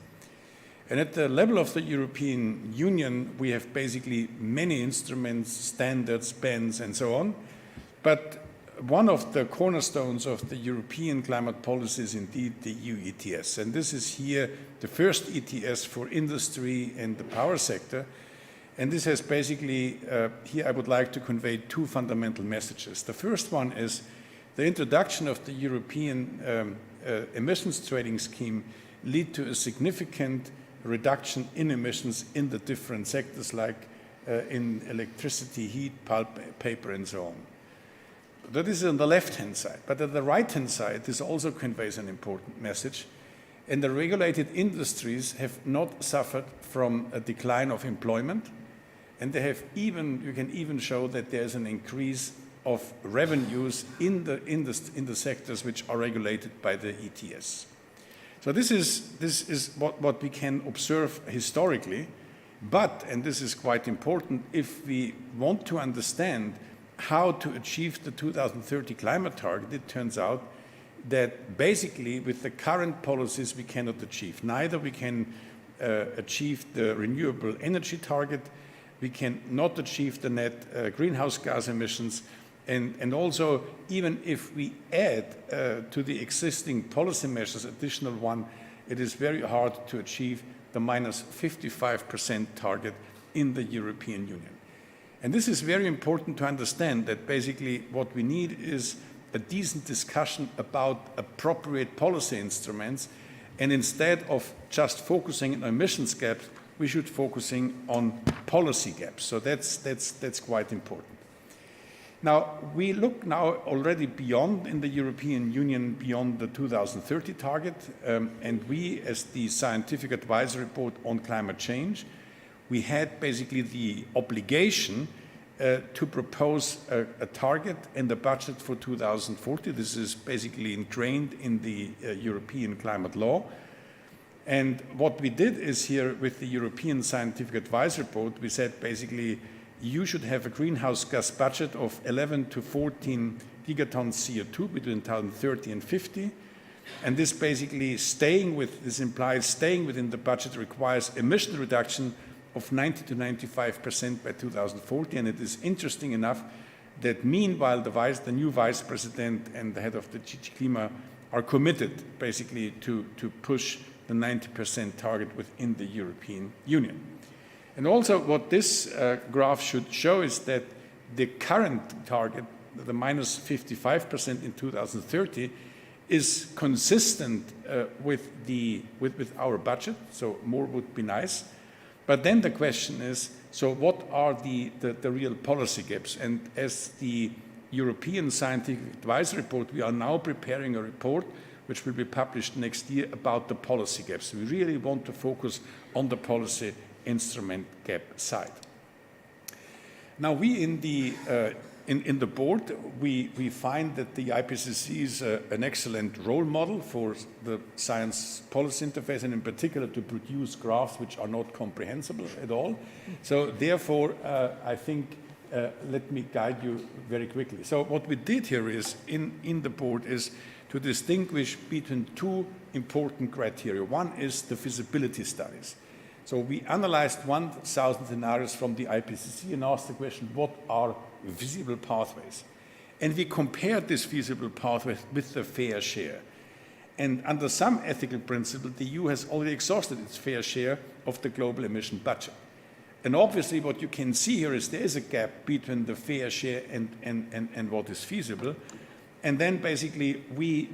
And at the level of the European Union, we have basically many instruments, standards, bans, and so on. But one of the cornerstones of the European climate policy is indeed the EU ETS. And this is here the first ETS for industry and the power sector. And this has basically, here I would like to convey two fundamental messages. The first one is the introduction of the European emissions trading scheme lead to a significant reduction in emissions in the different sectors like in electricity, heat, pulp, paper, and so on. That is on the left-hand side. But at the right-hand side, this also conveys an important message. And the regulated industries have not suffered from a decline of employment. And they have even, you can even show that there's an increase of revenues in the sectors which are regulated by the ETS. So this is what we can observe historically. But, and this is quite important, if we want to understand how to achieve the 2030 climate target, it turns out that basically with the current policies we cannot achieve. Neither we can achieve the renewable energy target, we can not achieve the net greenhouse gas emissions, and also even if we add to the existing policy measures additional one, it is very hard to achieve the minus 55% target in the European Union. And this is very important to understand, that basically what we need is a decent discussion about appropriate policy instruments, and instead of just focusing on emissions gaps, we should focusing on policy gaps. So that's quite important. Now, we look now already beyond in the European Union, beyond the 2030 target, and we, as the Scientific Advisory Board on Climate Change, we had basically the obligation to propose a target and a budget for 2040. This is basically ingrained in the European climate law. And what we did is here with the European Scientific Advisory Board, we said basically you should have a greenhouse gas budget of 11 to 14 gigatons CO2 between 2030 and 50. And this basically this implies staying within the budget requires emission reduction of 90 to 95% by 2040. And it is interesting enough that meanwhile the new vice president and the head of the DG Klima are committed basically to push the 90% target within the European Union. And also what this graph should show is that the current target, the minus 55% in 2030, is consistent with our budget, so more would be nice. But then the question is, so what are the real policy gaps? And as the European Scientific Advisory Board, we are now preparing a report which will be published next year about the policy gaps. We really want to focus on the policy instrument gap side. Now we in the board, we find that the IPCC is an excellent role model for the science policy interface, and in particular to produce graphs which are not comprehensible at all. So therefore, I think, let me guide you very quickly. So what we did here is, in the board, is to distinguish between two important criteria. One is the feasibility studies. So we analyzed 1,000 scenarios from the IPCC and asked the question, what are feasible pathways? And we compared this feasible pathway with the fair share. And under some ethical principle, the EU has already exhausted its fair share of the global emission budget. And obviously what you can see here is there is a gap between the fair share and what is feasible. And then basically, we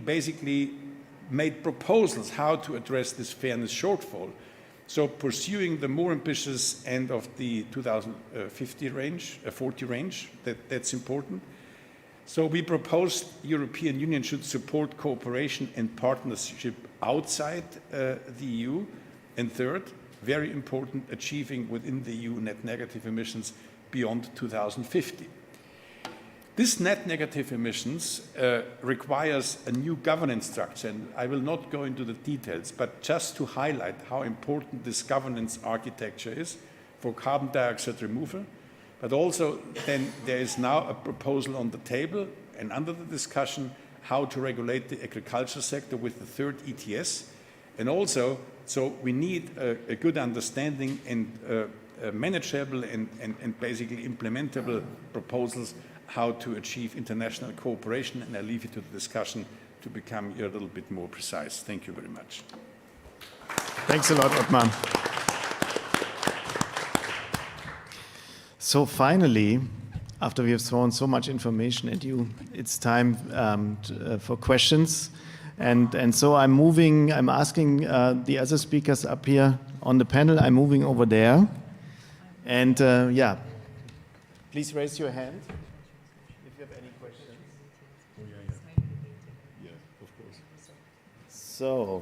made proposals how to address this fairness shortfall. So pursuing the more ambitious end of the 2050 range, 40 range, that's important. So we proposed European Union should support cooperation and partnership outside the EU. And third, very important, achieving within the EU net negative emissions beyond 2050. This net negative emissions requires a new governance structure, and I will not go into the details, but just to highlight how important this governance architecture is for carbon dioxide removal. But also then there is now a proposal on the table and under the discussion how to regulate the agriculture sector with the third ETS. And also, so we need a good understanding and manageable and basically implementable proposals how to achieve international cooperation, and I leave it to the discussion to become a little bit more precise. Thank you very much. Thanks a lot, Ottmar. So finally, after we have thrown so much information at you, it's time for questions. And so I'm asking the other speakers up here on the panel, I'm moving over there. And yeah, please raise your hand if you have any questions. Oh, yeah, of course. So,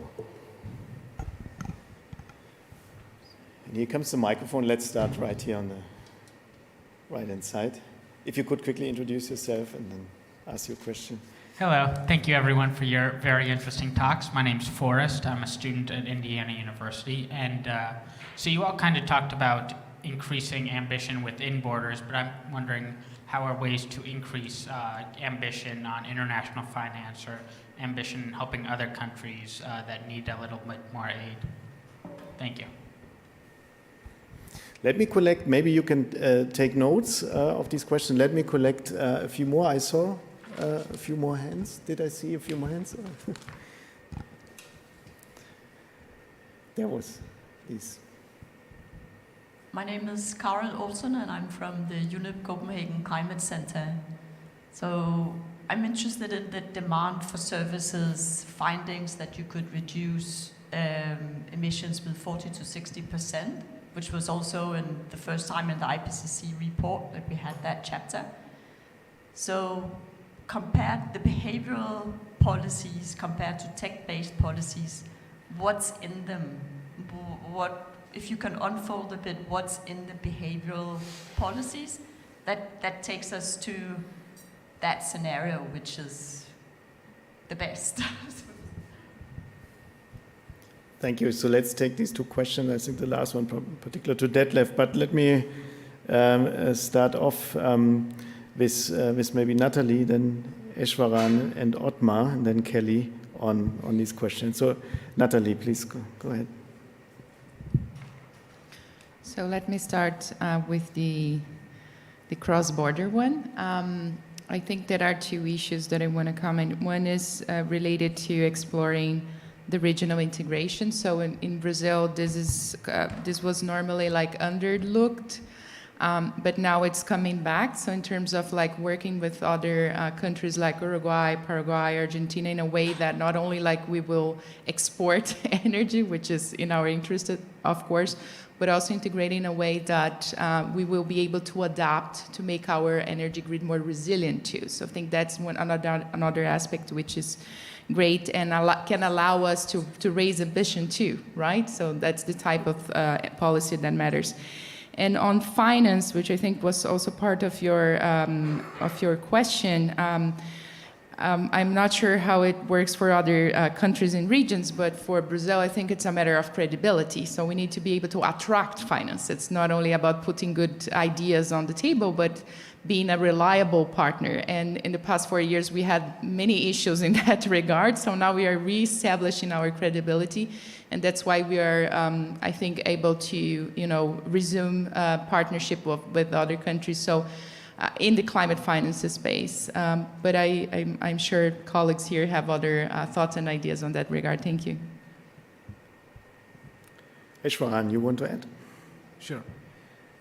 and here comes the microphone. Let's start right here on the right-hand side. If you could quickly introduce yourself and then ask your question. Hello. Thank you, everyone, for your very interesting talks. My name's Forrest. I'm a student at Indiana University. And so you all kind of talked about increasing ambition within borders, but I'm wondering how are ways to increase ambition on international finance or ambition in helping other countries that need a little bit more aid? Thank you. Let me collect, maybe you can take notes of these questions. Let me collect a few more. I saw a few more hands. Did I see a few more hands? There was, please. My name is Carol Olsen and I'm from the UNIP Copenhagen Climate Center. So I'm interested in the demand for services, findings that you could reduce emissions with 40 to 60%, which was also in the first time in the IPCC report that we had that chapter. So compared the behavioral policies compared to tech-based policies, what's in them? If you can unfold a bit what's in the behavioral policies, that takes us to that scenario, which is the best. Thank you. So let's take these two questions. I think the last one particular to Detlef, but let me start off with maybe Natalie, then Eshwaran and Otmar, and then Kelly on these questions. So Natalie, please go ahead. So let me start with the cross-border one. I think there are two issues that I want to comment. One is related to exploring the regional integration. So in Brazil, this was normally like underlooked, but now it's coming back. So in terms of like working with other countries like Uruguay, Paraguay, Argentina, in a way that not only like we will export energy, which is in our interest, of course, but also integrate in a way that we will be able to adapt to make our energy grid more resilient too. So I think that's another aspect which is great and can allow us to raise ambition too, right? So that's the type of policy that matters. And on finance, which I think was also part of your question, I'm not sure how it works for other countries and regions, but for Brazil, I think it's a matter of credibility. So we need to be able to attract finance. It's not only about putting good ideas on the table, but being a reliable partner. And in the past 4 years, we had many issues in that regard. So now we are reestablishing our credibility. And that's why we are, I think, able to, resume partnership with other countries. So in the climate finance space. But I'm sure colleagues here have other thoughts and ideas on that regard. Thank you. Eshwaran, you want to add? Sure.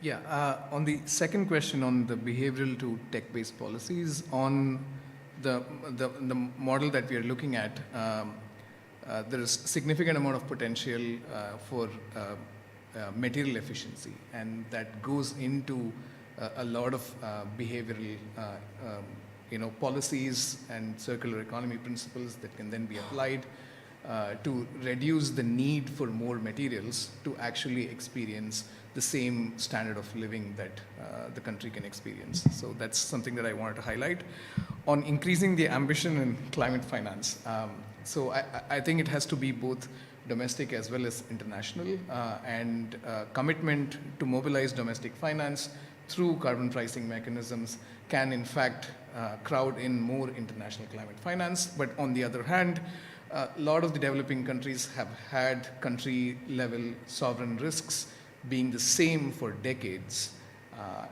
Yeah, on the second question on the behavioral to tech-based policies, on the model that we are looking at, there is significant amount of potential for material efficiency, and that goes into a lot of behavioral policies and circular economy principles that can then be applied to reduce the need for more materials to actually experience the same standard of living that the country can experience. So that's something that I wanted to highlight. On increasing the ambition in climate finance, so I think it has to be both domestic as well as international, and commitment to mobilize domestic finance through carbon pricing mechanisms can in fact crowd in more international climate finance. But on the other hand, a lot of the developing countries have had country level sovereign risks being the same for decades.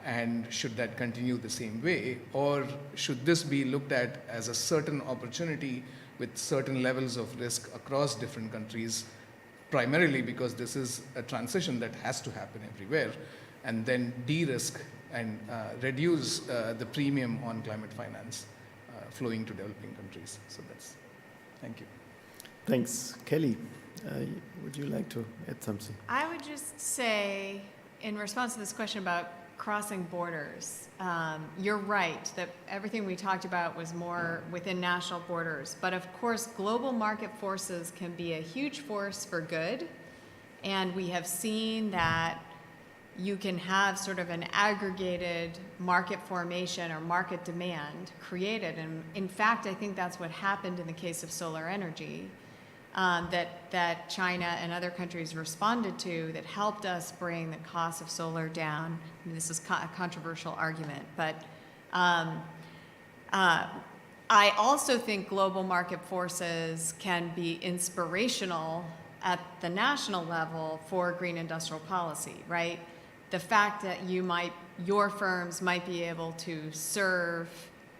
And should that continue the same way, or should this be looked at as a certain opportunity with certain levels of risk across different countries, primarily because this is a transition that has to happen everywhere, and then de-risk and reduce the premium on climate finance flowing to developing countries. So that's, thank you. Thanks. Kelly, would you like to add something? I would just say, in response to this question about crossing borders, you're right that everything we talked about was more within national borders. But of course, global market forces can be a huge force for good. And we have seen that you can have sort of an aggregated market formation or market demand created. And in fact, I think that's what happened in the case of solar energy, that China and other countries responded to, that helped us bring the cost of solar down. I mean, this is a controversial argument, but I also think global market forces can be inspirational at the national level for green industrial policy, right? The fact that your firms might be able to serve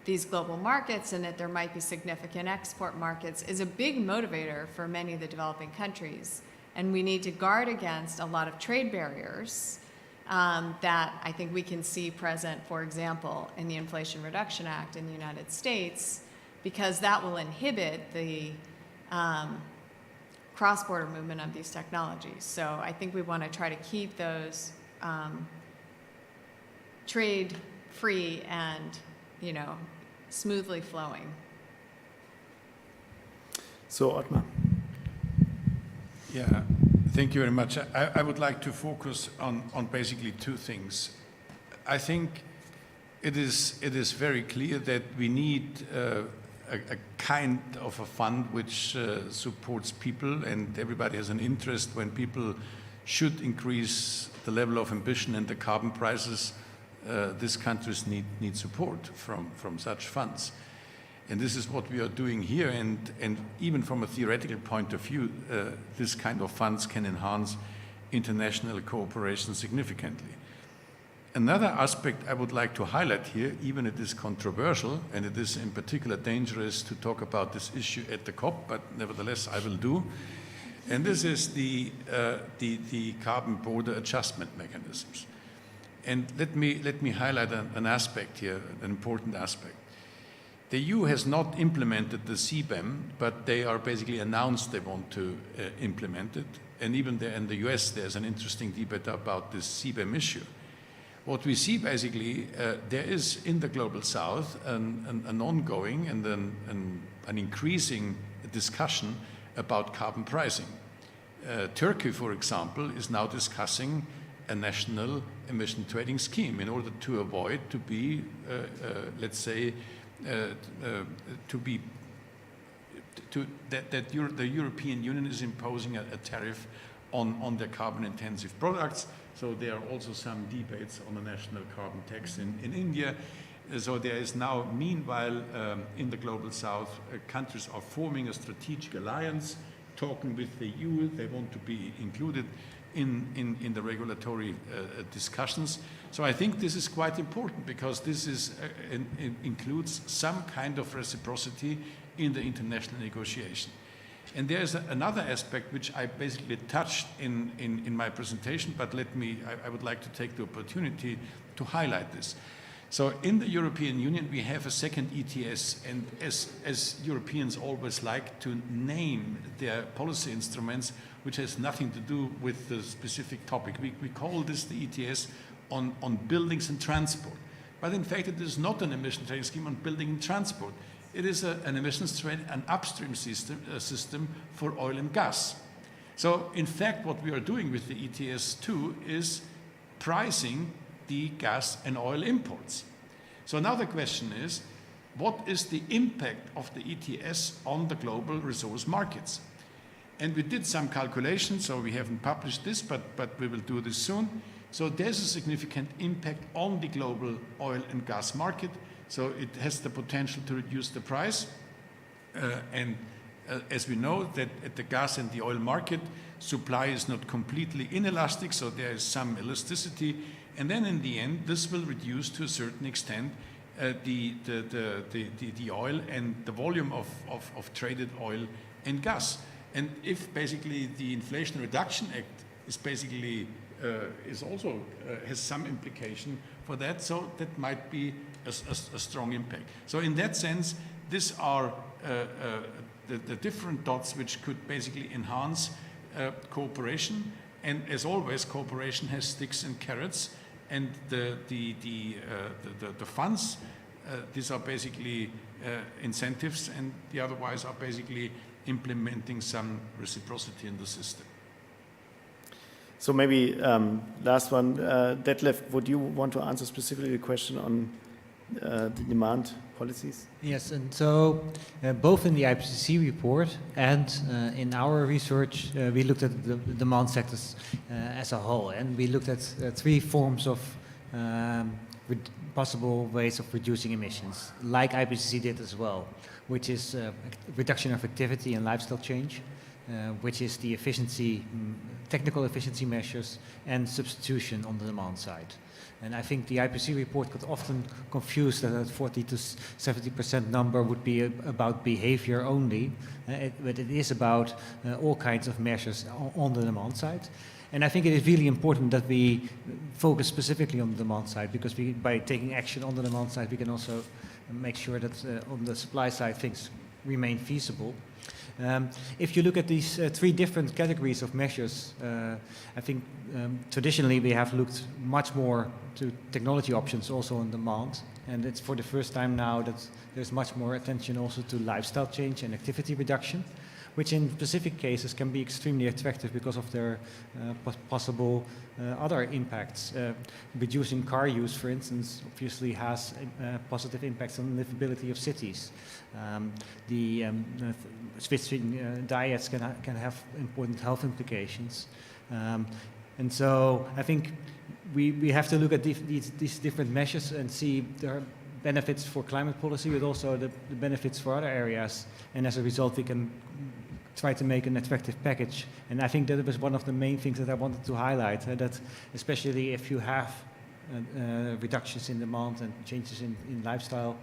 these global markets and that there might be significant export markets is a big motivator for many of the developing countries. And we need to guard against a lot of trade barriers that I think we can see present, for example, in the Inflation Reduction Act in the United States, because that will inhibit the cross-border movement of these technologies. So I think we want to try to keep those trade-free and, smoothly flowing. So, Ottmar. Yeah, thank you very much. I would like to focus on basically two things. I think it is very clear that we need a kind of a fund which supports people, and everybody has an interest when people should increase the level of ambition and the carbon prices. These countries need support from such funds. And this is what we are doing here, and even from a theoretical point of view, this kind of funds can enhance international cooperation significantly. Another aspect I would like to highlight here, even it is controversial, and it is in particular dangerous to talk about this issue at the COP, but nevertheless I will do, and this is the carbon border adjustment mechanisms. And let me highlight an aspect here, an important aspect. The EU has not implemented the CBAM, but they are basically announced they want to implement it. And even there in the US, there's an interesting debate about this CBAM issue. What we see basically, there is in the Global South an ongoing and an increasing discussion about carbon pricing. Turkey, for example, is now discussing a national emission trading scheme in order to avoid to be, let's say, the European Union is imposing a tariff on their carbon-intensive products. So there are also some debates on a national carbon tax in India. So there is now, meanwhile, in the Global South, countries are forming a strategic alliance, talking with the EU. They want to be included in the regulatory discussions. So I think this is quite important because this includes some kind of reciprocity in the international negotiation. And there is another aspect which I basically touched in my presentation, but I would like to take the opportunity to highlight this. So in the European Union, we have a second ETS, and as Europeans always like to name their policy instruments, which has nothing to do with the specific topic. We call this the ETS on buildings and transport. But in fact, it is not an emission trading scheme on building and transport. It is an emissions trade, an upstream system for oil and gas. So in fact, what we are doing with the ETS2 is pricing the gas and oil imports. So now the question is, what is the impact of the ETS on the global resource markets? And we did some calculations, so we haven't published this, but we will do this soon. So there's a significant impact on the global oil and gas market. So it has the potential to reduce the price. As we know, that at the gas and the oil market, supply is not completely inelastic, so there is some elasticity. And then in the end, this will reduce to a certain extent the oil and the volume of traded oil and gas. And if basically the Inflation Reduction Act is basically also has some implication for that, so that might be a strong impact. So in that sense, these are the different dots which could basically enhance cooperation. And as always, cooperation has sticks and carrots, and the funds, these are basically incentives, and the otherwise are basically implementing some reciprocity in the system. So maybe last one, Detlef, would you want to answer specifically the question on the demand policies? Yes, and so both in the IPCC report and in our research, we looked at the demand sectors as a whole, and we looked at three forms of possible ways of reducing emissions, like IPCC did as well, which is reduction of activity and lifestyle change, which is the efficiency, technical efficiency measures, and substitution on the demand side. And I think the IPCC report could often confuse that 40 to 70% number would be about behavior only, but it is about all kinds of measures on the demand side. And I think it is really important that we focus specifically on the demand side, because by taking action on the demand side, we can also make sure that on the supply side things remain feasible. If you look at these three different categories of measures, I think traditionally we have looked much more to technology options also on demand, and it's for the first time now that there's much more attention also to lifestyle change and activity reduction, which in specific cases can be extremely attractive because of their possible other impacts. Reducing car use, for instance, obviously has positive impacts on the livability of cities. Switching diets can have important health implications. And so I think we have to look at these different measures and see their benefits for climate policy, but also the benefits for other areas. And as a result, we can try to make an attractive package. And I think that was one of the main things that I wanted to highlight, that especially if you have reductions in demand and changes in lifestyle,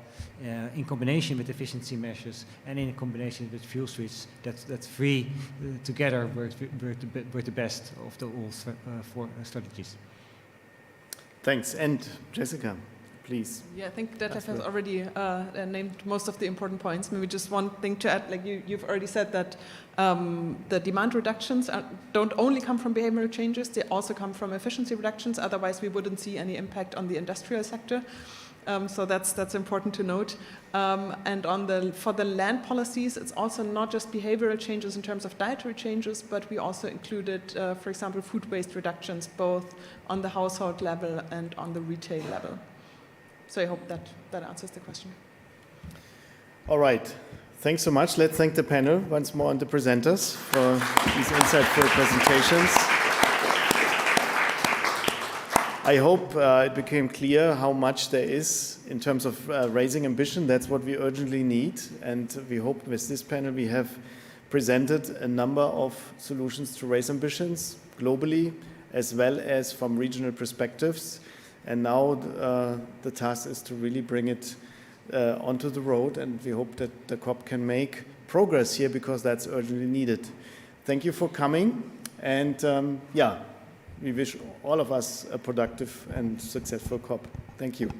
in combination with efficiency measures and in combination with fuel switch, that three together were the best of the all four strategies. Thanks. And Jessica, please. Yeah, I think Detlef has already named most of the important points. Maybe just one thing to add, like you've already said that the demand reductions don't only come from behavioral changes, they also come from efficiency reductions, otherwise we wouldn't see any impact on the industrial sector. So that's important to note. And for the land policies, it's also not just behavioral changes in terms of dietary changes, but we also included, for example, food waste reductions, both on the household level and on the retail level. So I hope that answers the question. All right. Thanks so much. Let's thank the panel once more and the presenters for these insightful presentations. I hope it became clear how much there is in terms of raising ambition. That's what we urgently need. And we hope with this panel we have presented a number of solutions to raise ambitions globally, as well as from regional perspectives. And now the task is to really bring it onto the road, and we hope that the COP can make progress here, because that's urgently needed. Thank you for coming, and we wish all of us a productive and successful COP. Thank you.